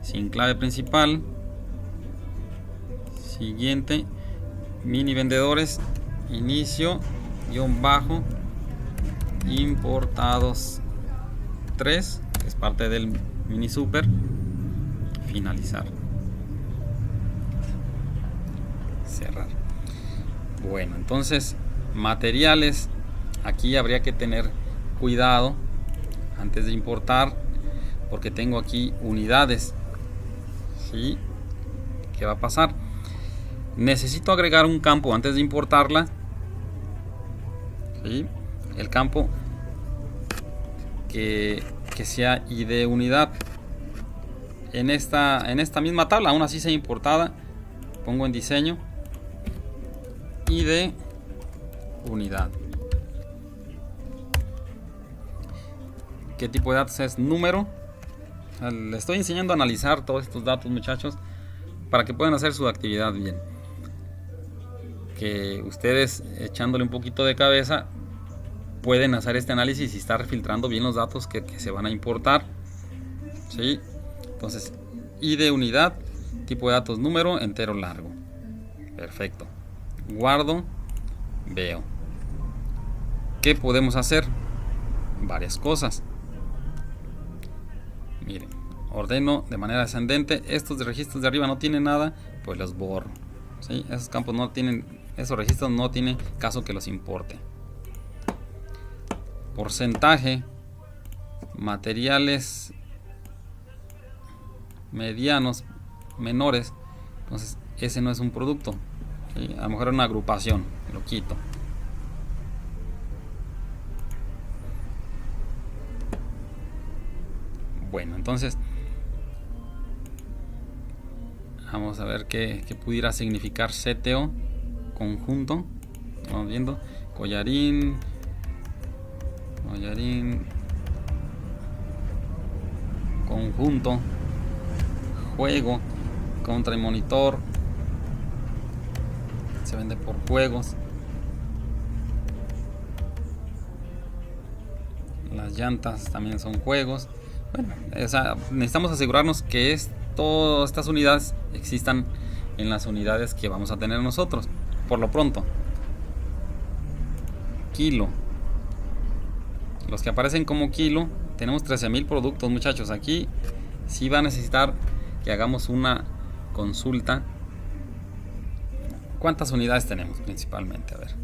sin clave principal. Siguiente, mini vendedores, inicio, guión bajo, importados 3, que es parte del mini super, finalizar, cerrar. Bueno, entonces materiales. Aquí habría que tener cuidado antes de importar, porque tengo aquí unidades. ¿Sí? ¿Qué va a pasar? Necesito agregar un campo antes de importarla. ¿Sí? El campo que sea ID unidad. En esta misma tabla, aún así sea importada, pongo en diseño ID unidad. ¿Qué tipo de datos es? Número. Les estoy enseñando a analizar todos estos datos, muchachos, para que puedan hacer su actividad bien. Que ustedes, echándole un poquito de cabeza, pueden hacer este análisis y estar filtrando bien los datos que se van a importar. ¿Sí? Entonces, ID unidad, tipo de datos número, entero largo. Perfecto. Guardo, veo. ¿Qué podemos hacer? Varias cosas. Miren, ordeno de manera ascendente. Estos registros de arriba no tienen nada, pues los borro. ¿Sí? Esos campos no tienen, esos registros no tiene caso que los importe. Porcentaje, materiales medianos, menores. Entonces ese no es un producto. ¿Sí? A lo mejor es una agrupación, lo quito. Bueno, entonces vamos a ver qué pudiera significar CTO conjunto. Vamos viendo collarín, conjunto, juego, contra y monitor. Se vende por juegos. Las llantas también son juegos. Bueno, necesitamos asegurarnos que todas estas unidades existan en las unidades que vamos a tener nosotros. Por lo pronto, kilo. Los que aparecen como kilo, tenemos 13,000 productos, muchachos. Aquí sí va a necesitar que hagamos una consulta. ¿Cuántas unidades tenemos principalmente? A ver,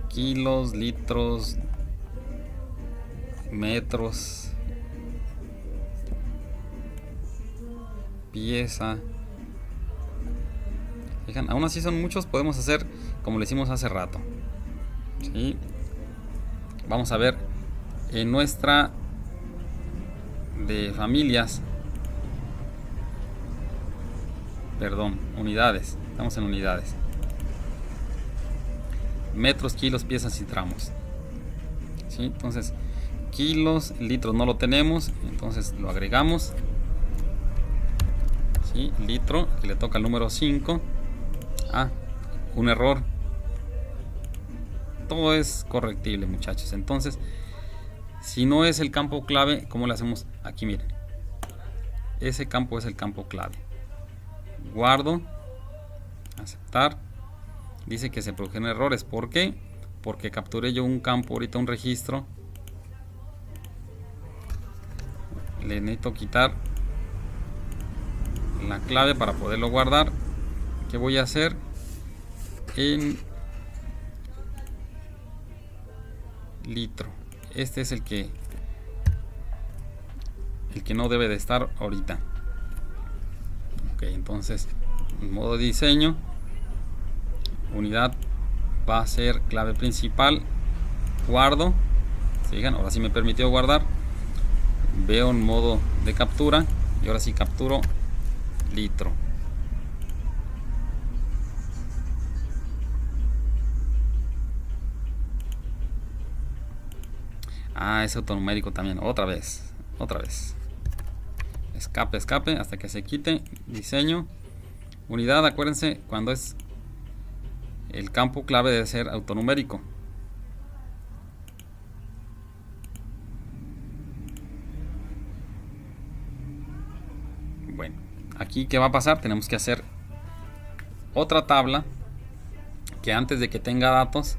kilos, litros, metros, pieza. Fijan, aún así son muchos. Podemos hacer como lo hicimos hace rato. ¿Sí? Vamos a ver en nuestra de familias, perdón, unidades. Estamos en unidades. Metros, kilos, piezas y tramos. ¿Sí? Entonces, kilos, litros no lo tenemos, entonces lo agregamos. ¿Sí? Litro, que le toca el número 5. Un error. Todo es correctible, muchachos. Entonces, si no es el campo clave, ¿cómo le hacemos? Aquí miren, ese campo es el campo clave. Guardo, aceptar. Dice que se produjeron errores. ¿Por qué? Porque capturé yo un campo, ahorita un registro. Le necesito quitar la clave para poderlo guardar. ¿Qué voy a hacer? En litro. Este es el que no debe de estar ahorita. Ok, entonces en modo diseño, unidad va a ser clave principal. Guardo. ¿Se fijan? Ahora sí me permitió guardar. Veo en modo de captura y ahora sí capturo litro. Es autonumérico también. Otra vez. Escape hasta que se quite. Diseño. Unidad, acuérdense, cuando es el campo clave debe ser autonumérico. Bueno, aquí ¿qué va a pasar? Tenemos que hacer otra tabla que antes de que tenga datos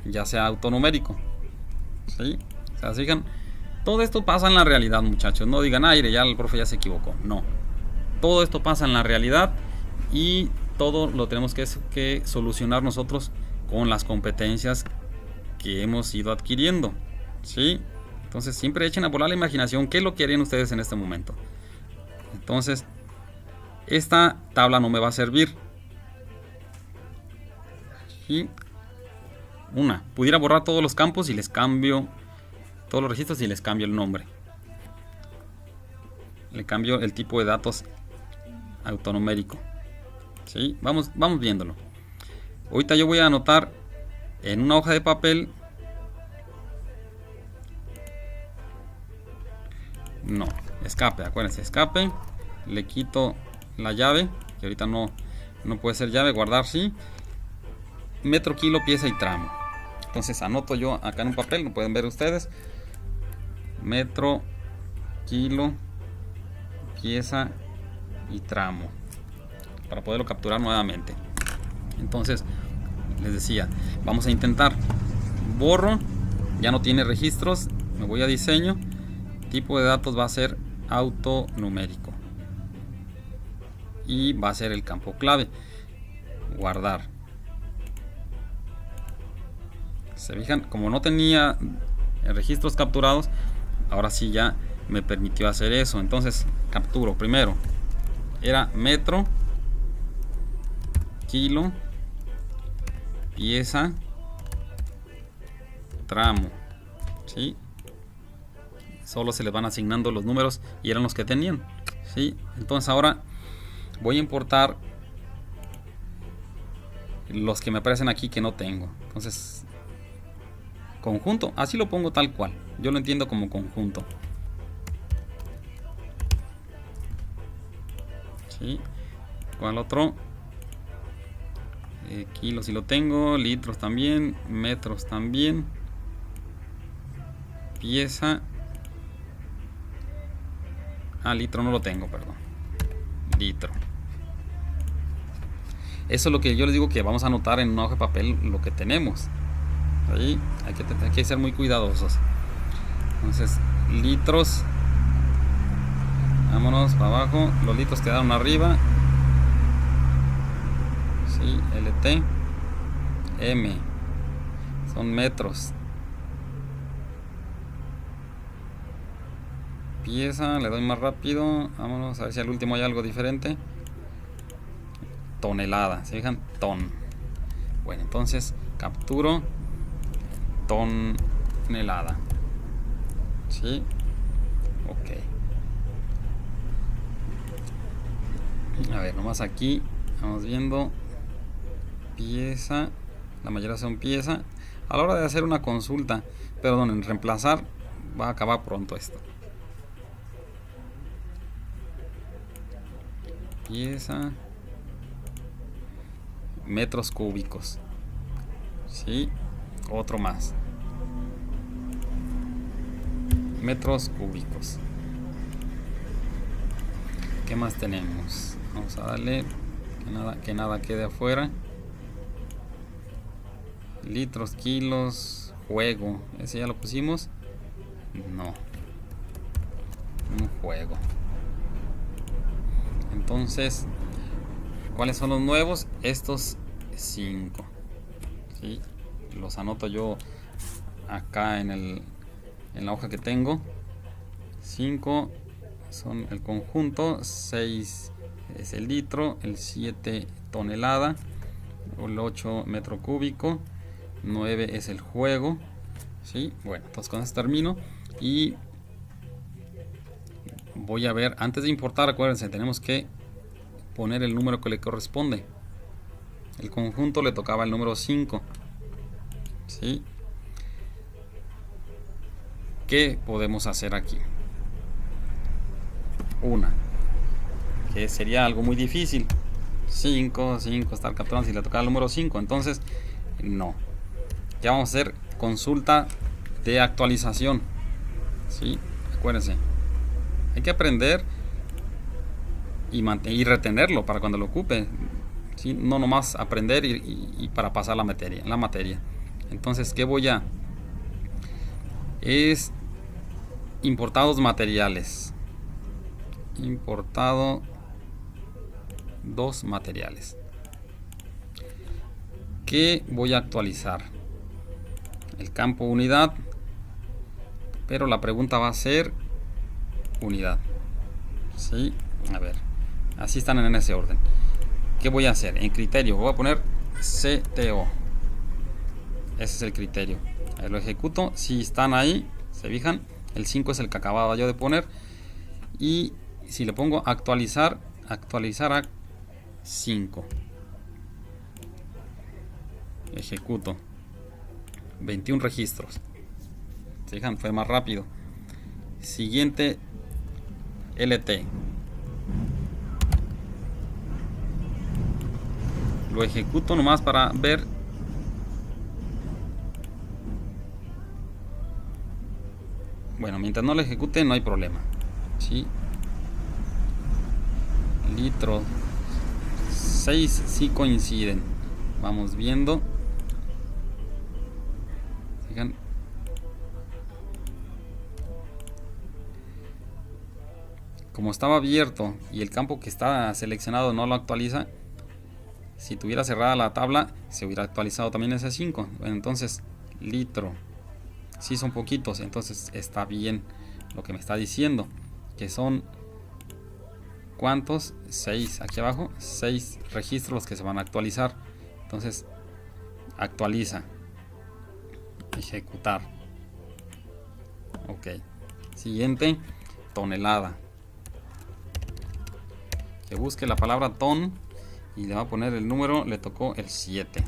ya sea autonumérico. ¿Sí? O sea, sigan. Todo esto pasa en la realidad, muchachos. No digan, aire, ya el profe ya se equivocó. No. Todo esto pasa en la realidad y todo lo tenemos que solucionar nosotros con las competencias que hemos ido adquiriendo. ¿Sí? Entonces siempre echen a volar la imaginación. ¿Qué es lo que harían ustedes en este momento? Entonces esta tabla no me va a servir. Y pudiera borrar todos los campos y les cambio todos los registros y les cambio el nombre. Le cambio el tipo de datos autonumérico. ¿Sí? Vamos viéndolo. Ahorita yo voy a anotar en una hoja de papel. No, escape, acuérdense, escape. Le quito la llave, que ahorita no puede ser llave, guardar sí. Metro, kilo, pieza y tramo. Entonces anoto yo acá en un papel, lo pueden ver ustedes. Metro, kilo, pieza y tramo, para poderlo capturar nuevamente. Entonces les decía, vamos a intentar. Borro, ya no tiene registros, me voy a diseño, tipo de datos va a ser autonumérico y va a ser el campo clave. Guardar. Se fijan, como no tenía registros capturados, ahora sí ya me permitió hacer eso. Entonces capturo primero, era metro, kilo, pieza, tramo, ¿sí? Solo se les van asignando los números y eran los que tenían, ¿sí? Entonces ahora voy a importar los que me aparecen aquí que no tengo. Entonces conjunto, así lo pongo tal cual, yo lo entiendo como conjunto. ¿Sí? ¿Cuál otro? Kilos si lo tengo, litros también, metros también, pieza. Litro no lo tengo, perdón. Litro. Eso es lo que yo les digo, que vamos a anotar en una hoja de papel lo que tenemos. Ahí hay que ser muy cuidadosos. Entonces, litros. Vámonos para abajo. Los litros quedaron arriba. Sí, LT. M. Son metros. Pieza, le doy más rápido. Vámonos a ver si al último hay algo diferente. Tonelada, ¿se fijan? Ton. Bueno, entonces capturo tonelada. ¿Sí? Ok. A ver, nomás aquí vamos viendo. Pieza. La mayoría son pieza. A la hora de hacer una consulta, perdón, en reemplazar, va a acabar pronto esto. Pieza, metros cúbicos. Sí, otro más. Metros cúbicos. ¿Qué más tenemos? Vamos a darle que nada quede afuera. Litros, kilos, juego. ¿Ese ya lo pusimos? No. Un juego. Entonces, ¿cuáles son los nuevos? Estos 5. ¿Sí? Los anoto yo acá en la hoja que tengo. 5 son el conjunto, 6 es el litro, el 7 tonelada, el 8 metro cúbico, 9 es el juego. ¿Sí? Bueno, entonces con eso termino y voy a ver, antes de importar, acuérdense, tenemos que poner el número que le corresponde. El conjunto le tocaba el número 5. ¿Sí? ¿Qué podemos hacer aquí? Una, que sería algo muy difícil. 5, estar capturando si le tocaba el número 5. Entonces, no. Ya vamos a hacer consulta de actualización. ¿Sí? Acuérdense. Hay que aprender y retenerlo para cuando lo ocupe. ¿Sí? No nomás aprender y para pasar la materia. Entonces, ¿qué voy a? Es importados materiales. Importado 2 materiales. ¿Qué voy a actualizar? El campo unidad pero la pregunta va a ser unidad. ¿Sí? A ver, así están en ese orden. ¿Qué voy a hacer? En criterio voy a poner CTO. Ese es el criterio. Ahí lo ejecuto. Si están ahí, se fijan, el 5 es el que acababa yo de poner. Y si le pongo actualizar, actualizar a 5. Ejecuto. 21 registros. Se fijan, fue más rápido. Siguiente, LT. Lo ejecuto nomás para ver. Bueno, mientras no lo ejecute no hay problema. ¿Sí? Litro 6 sí coinciden. Vamos viendo. Fijan. Como estaba abierto y el campo que está seleccionado no lo actualiza, si tuviera cerrada la tabla se hubiera actualizado también ese 5. Bueno, entonces litro, si son poquitos, entonces está bien lo que me está diciendo, que son ¿cuántos? 6, aquí abajo 6 registros los que se van a actualizar. Entonces actualiza, ejecutar. Ok, siguiente, tonelada. Que busque la palabra ton y le va a poner el número, le tocó el 7.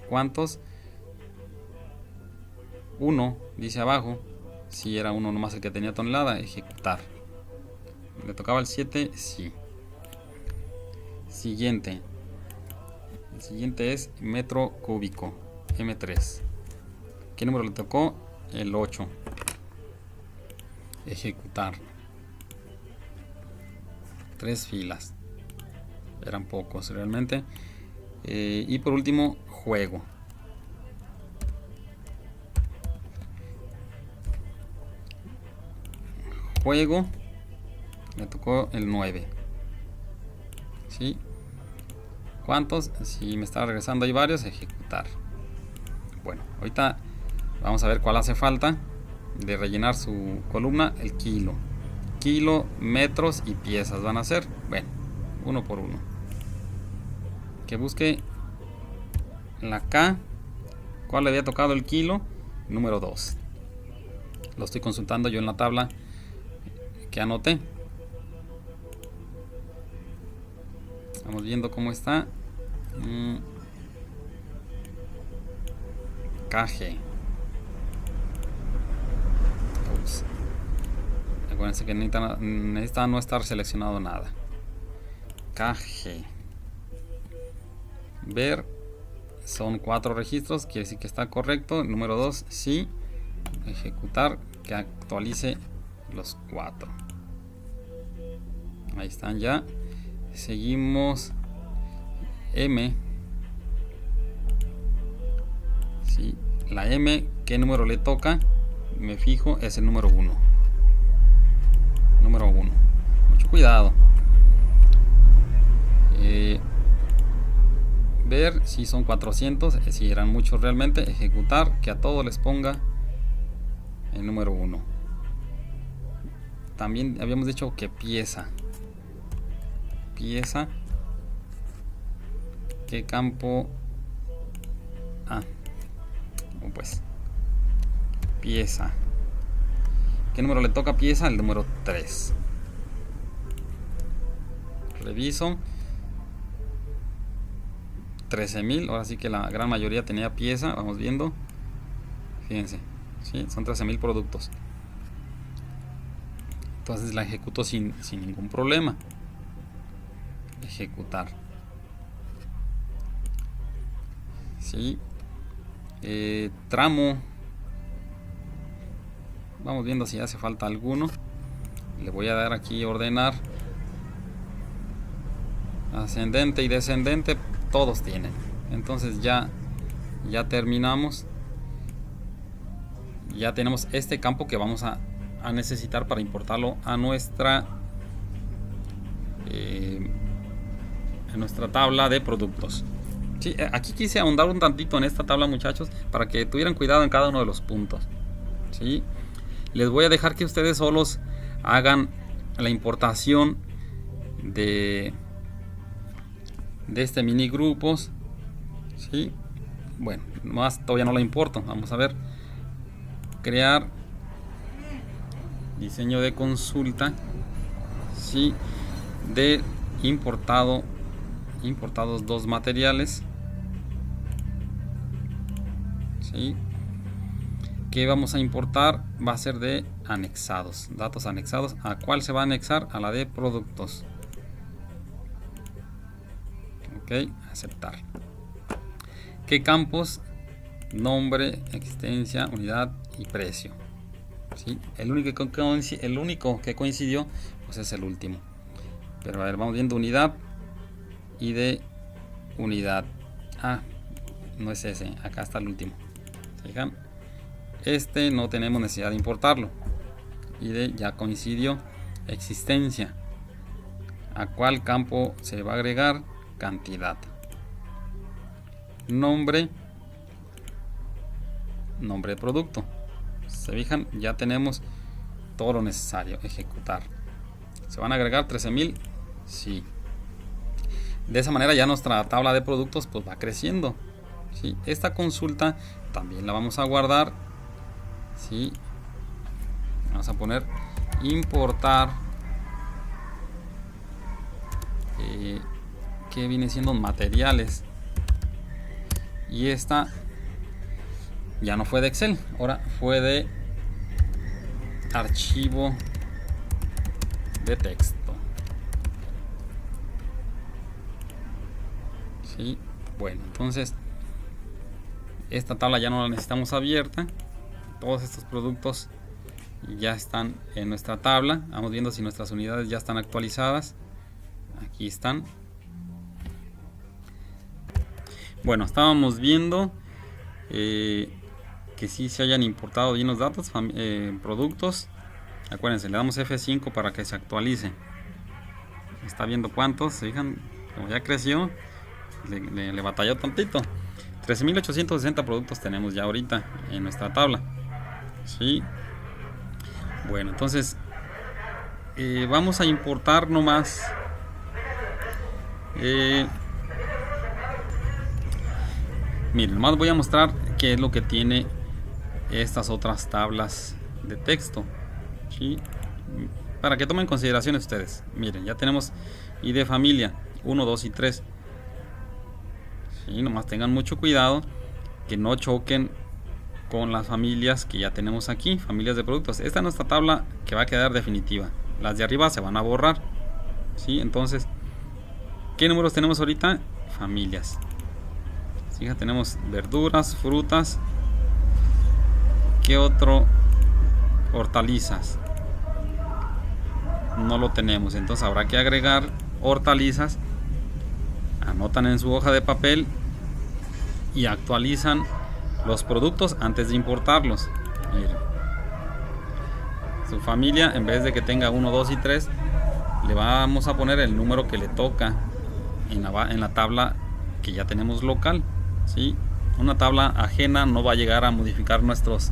¿Cuántos? 1, dice abajo. Si era 1 nomás el que tenía tonelada, ejecutar. ¿Le tocaba el 7? Sí. Siguiente. El siguiente es metro cúbico, M3. ¿Qué número le tocó? El 8. Ejecutar. 3 filas. Eran pocos realmente. Y por último, juego. Juego. Me tocó el 9. ¿Sí? ¿Cuántos? Si me está regresando hay varios, ejecutar. Bueno, ahorita vamos a ver cuál hace falta de rellenar su columna. El kilo. Kilo, metros y piezas van a ser. Bueno, uno por uno. Que busque la K. ¿Cuál le había tocado el kilo? Número 2. Lo estoy consultando yo en la tabla que anoté. Estamos viendo cómo está. KG. Ups. Acuérdense que necesita no estar seleccionado nada. KG. Ver. Son 4 registros. Quiere decir que está correcto. Número 2, sí. Ejecutar. Que actualice los 4. Ahí están ya. Seguimos. M. Sí. La M. ¿Qué número le toca? Me fijo. Es el número 1. Número 1. Mucho cuidado. Ver si son 400. Si eran muchos realmente. Ejecutar. Que a todos les ponga el número 1. También habíamos dicho que pieza. Pieza. ¿Qué campo? Pues pieza. ¿Qué número le toca a pieza? El número 3. Reviso. 13.000. Ahora sí que la gran mayoría tenía pieza. Vamos viendo. Fíjense. ¿Sí? Son 13.000 productos. Entonces la ejecuto sin ningún problema. Ejecutar. ¿Sí? Tramo. Vamos viendo si hace falta alguno. Le voy a dar aquí ordenar. Ascendente y descendente. Todos tienen. Entonces ya terminamos. Ya tenemos este campo que vamos a necesitar para importarlo a nuestra tabla de productos. Sí, aquí quise ahondar un tantito en esta tabla, muchachos, para que tuvieran cuidado en cada uno de los puntos. ¿sí? Les voy a dejar que ustedes solos hagan la importación de este mini grupos, ¿sí? Bueno, más todavía no la importo. Vamos a ver, crear diseño de consulta, ¿sí? De importados dos materiales, ¿sí? Que vamos a importar va a ser de anexados, datos anexados. ¿A cuál se va a anexar? A la de productos. Ok, aceptar. ¿Qué campos? Nombre, existencia, unidad y precio, ¿sí? El único que coincidió pues es el último. Pero a ver, vamos viendo unidad y de unidad. Ah, no es ese, acá está el último. ¿Se fijan? Este no tenemos necesidad de importarlo. Y de ya coincidió. Existencia. ¿A cuál campo se va a agregar? Cantidad. Nombre de producto. Se fijan, ya tenemos todo lo necesario. Ejecutar. ¿Se van a agregar 13,000? Sí. De esa manera ya nuestra tabla de productos pues va creciendo, ¿sí? Esta consulta también la vamos a guardar, ¿sí? Vamos a poner importar, que viene siendo materiales. Y esta ya no fue de Excel, ahora fue de archivo de texto, ¿sí? Bueno, entonces esta tabla ya no la necesitamos abierta. Todos estos productos ya están en nuestra tabla. Vamos viendo si nuestras unidades ya están actualizadas. Aquí están. Bueno, estábamos viendo que sí se hayan importado bien los datos, productos. Acuérdense, le damos F5 para que se actualice. Está viendo cuántos, se fijan, como ya creció, le batalló tantito. 13,860 productos tenemos ya ahorita en nuestra tabla, ¿sí? Bueno, entonces vamos a importar nomás miren, nomás voy a mostrar qué es lo que tiene estas otras tablas de texto, ¿sí? Para que tomen en consideración ustedes. Miren, ya tenemos ID familia 1, 2 y 3. ¿Sí? Nomás tengan mucho cuidado que no choquen con las familias que ya tenemos aquí, familias de productos. Esta es nuestra tabla que va a quedar definitiva. Las de arriba se van a borrar, ¿sí? Entonces, ¿qué números tenemos ahorita? Familias. ¿Sí? Ya tenemos verduras, frutas. ¿Qué otro? Hortalizas. No lo tenemos, entonces habrá que agregar hortalizas. Anotan en su hoja de papel y actualizan los productos antes de importarlos. Miren, su familia, en vez de que tenga 1, 2 y 3, le vamos a poner el número que le toca en la tabla que ya tenemos local, ¿sí? Una tabla ajena no va a llegar a modificar nuestros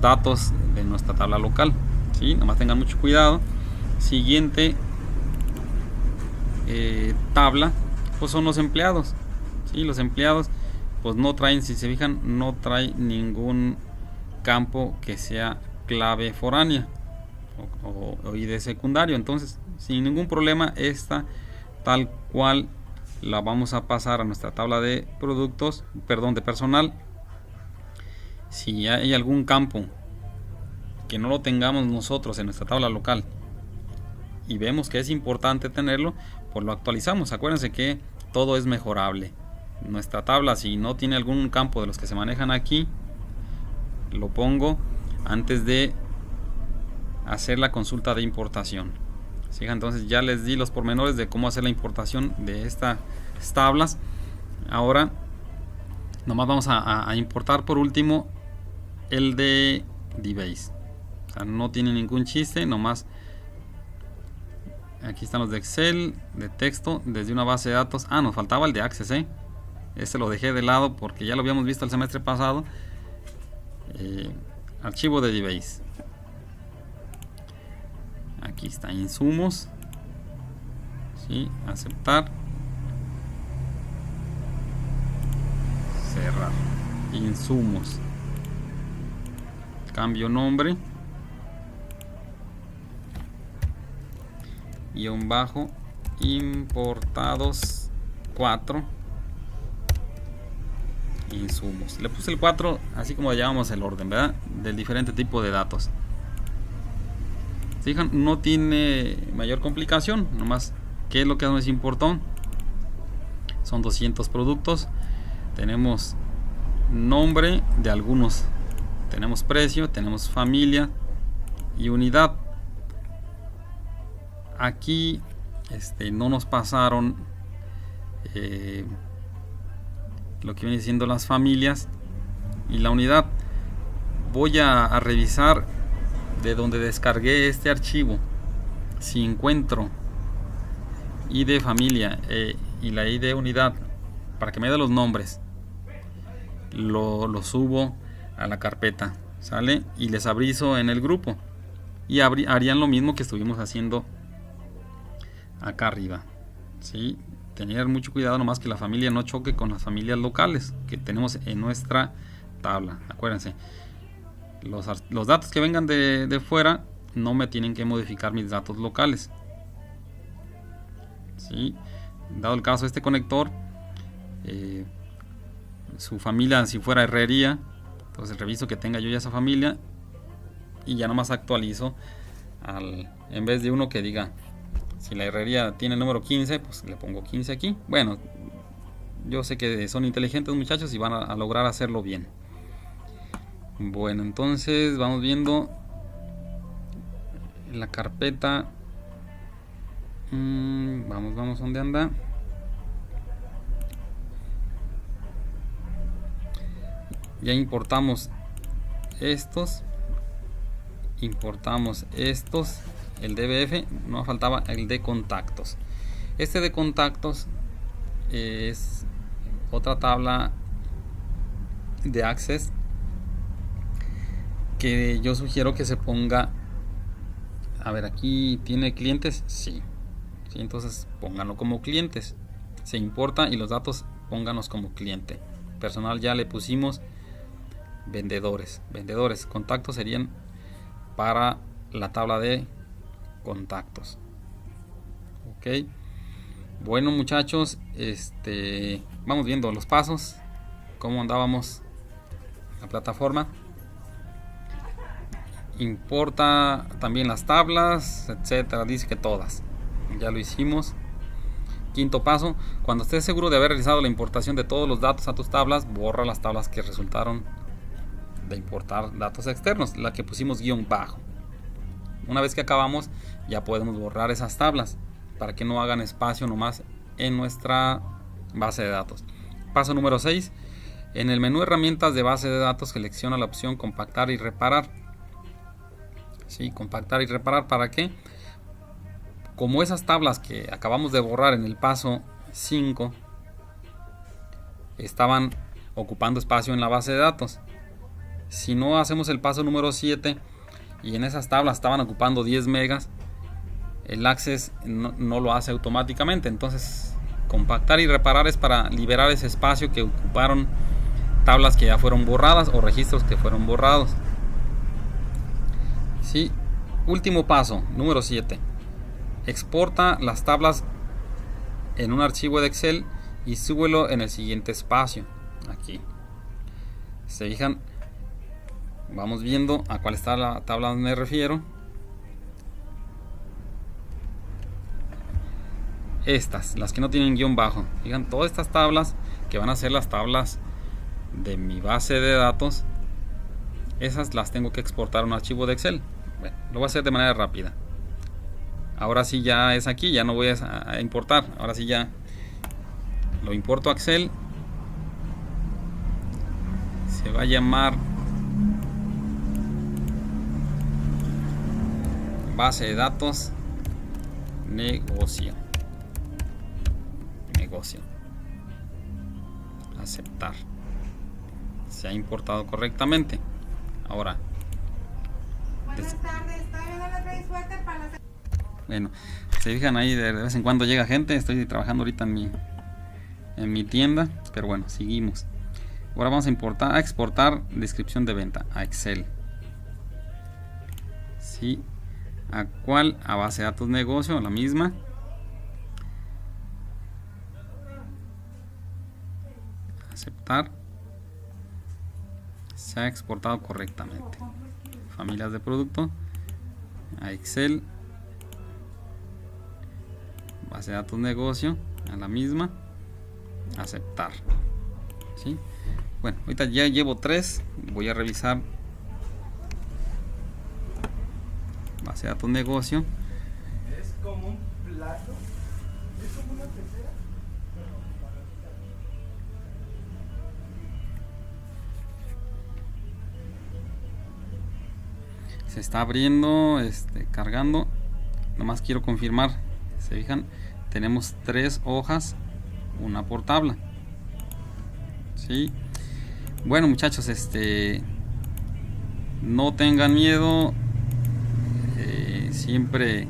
datos de nuestra tabla local, ¿sí? Nomás tengan mucho cuidado. Siguiente tabla pues son los empleados, ¿sí? Los empleados pues no traen, si se fijan, no trae ningún campo que sea clave foránea o ID secundario. Entonces, sin ningún problema, esta tal cual la vamos a pasar a nuestra tabla de productos, perdón, de personal. Si hay algún campo que no lo tengamos nosotros en nuestra tabla local y vemos que es importante tenerlo, pues lo actualizamos. Acuérdense que todo es mejorable. Nuestra tabla, si no tiene algún campo de los que se manejan aquí, lo pongo antes de hacer la consulta de importación. ¿Sí? Entonces ya les di los pormenores de cómo hacer la importación de estas tablas. Ahora nomás vamos a importar por último el de DBase. O sea, no tiene ningún chiste, nomás aquí están los de Excel, de texto, desde una base de datos. Ah, nos faltaba el de Access, Este lo dejé de lado porque ya lo habíamos visto el semestre pasado. archivo de DBase. Aquí está, insumos. ¿Sí? Aceptar. Cerrar. Insumos. Cambio nombre. Guión bajo. Importados 4. Insumos. Le puse el 4 así como llamamos el orden, ¿verdad? Del diferente tipo de datos. Fijan, no tiene mayor complicación, nomás qué es lo que nos importó. Son 200 productos. Tenemos nombre de algunos. Tenemos precio, tenemos familia y unidad. Aquí no nos pasaron lo que viene siendo las familias y la unidad. Voy a revisar de donde descargué este archivo si encuentro ID familia y la ID unidad para que me dé los nombres. Lo subo a la carpeta, ¿sale? Y les aviso en el grupo y harían lo mismo que estuvimos haciendo acá arriba, ¿sí? Tener mucho cuidado nomás que la familia no choque con las familias locales que tenemos en nuestra tabla. Acuérdense, los datos que vengan de fuera no me tienen que modificar mis datos locales, ¿sí? Dado el caso, este conector, su familia, si fuera herrería, entonces reviso que tenga yo ya esa familia y ya nomás actualizo en vez de uno que diga, si la herrería tiene el número 15, pues le pongo 15 aquí. Bueno, yo sé que son inteligentes muchachos y van a lograr hacerlo bien. Bueno, entonces vamos viendo la carpeta. Vamos, ¿dónde anda? Ya importamos estos. El DBF, nos faltaba el de contactos. Este de contactos es otra tabla de Access que yo sugiero que se ponga. A ver, aquí tiene clientes, sí, entonces pónganlo como clientes. Se importa y los datos pónganos como cliente. Personal ya le pusimos vendedores. Contactos serían para la tabla de contactos. Ok, bueno muchachos, vamos viendo los pasos, cómo andábamos la plataforma. Importa también las tablas, etcétera. Dice que todas ya lo hicimos. Quinto paso: cuando estés seguro de haber realizado la importación de todos los datos a tus tablas, borra las tablas que resultaron de importar datos externos, la que pusimos guión bajo. Una vez que acabamos, ya podemos borrar esas tablas para que no hagan espacio nomás en nuestra base de datos. Paso número 6: en el menú herramientas de base de datos, selecciona la opción compactar y reparar. Sí, compactar y reparar, ¿para qué? Como esas tablas que acabamos de borrar en el paso 5 estaban ocupando espacio en la base de datos, si no hacemos el paso número 7 y en esas tablas estaban ocupando 10 megas, el Access no lo hace automáticamente. Entonces, compactar y reparar es para liberar ese espacio que ocuparon tablas que ya fueron borradas o registros que fueron borrados. Sí. Último paso, número 7: exporta las tablas en un archivo de Excel y súbelo en el siguiente espacio. Aquí se fijan, vamos viendo a cuál está la tabla me refiero. Estas, las que no tienen guión bajo. Fijan, todas estas tablas que van a ser las tablas de mi base de datos, esas las tengo que exportar a un archivo de Excel. Bueno, lo voy a hacer de manera rápida. Ahora sí ya es aquí, ya no voy a importar. Ahora sí ya lo importo a Excel. Se va a llamar base de datos negocio. Aceptar. Se ha importado correctamente. Ahora Buenas tardes, todavía no le trae suéter para las... Bueno, se fijan ahí, de vez en cuando llega gente. Estoy trabajando ahorita en mi tienda, pero bueno, seguimos. Ahora vamos a exportar descripción de venta a Excel. Sí, ¿a cuál? A base de datos negocio, la misma. Aceptar. Se ha exportado correctamente. Familias de producto a Excel. Base de datos negocio, a la misma. Aceptar. ¿Sí? Bueno, ahorita ya llevo 3. Voy a revisar base de datos negocio. Es como un plato. Es como una pecera. Se está abriendo, cargando. Nomás quiero confirmar. Se fijan, tenemos 3 hojas, una por tabla. ¿Sí? Bueno, muchachos, no tengan miedo. Siempre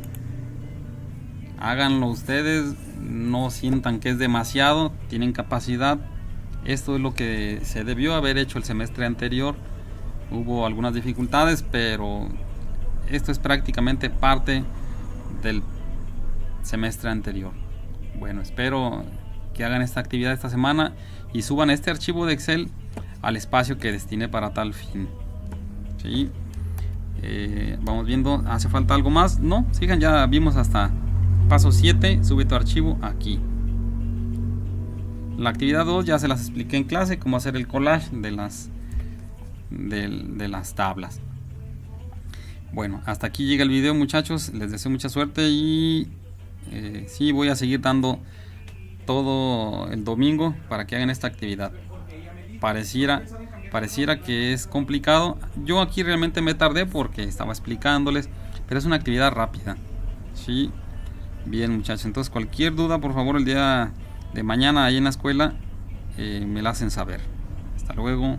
háganlo ustedes. No sientan que es demasiado. Tienen capacidad. Esto es lo que se debió haber hecho el semestre anterior. Hubo algunas dificultades, pero esto es prácticamente parte del semestre anterior. Bueno, espero que hagan esta actividad esta semana y suban este archivo de Excel al espacio que destiné para tal fin. ¿Sí? Vamos viendo, ¿hace falta algo más? No, sigan, ya vimos hasta paso 7, sube tu archivo aquí. La actividad 2 ya se las expliqué en clase, cómo hacer el collage de las tablas. Bueno, hasta aquí llega el video, muchachos. Les deseo mucha suerte y sí, voy a seguir dando todo el domingo para que hagan esta actividad. Pareciera que es complicado. Yo aquí realmente me tardé porque estaba explicándoles, pero es una actividad rápida. Sí, bien, muchachos. Entonces, cualquier duda, por favor, el día de mañana ahí en la escuela me la hacen saber. Hasta luego.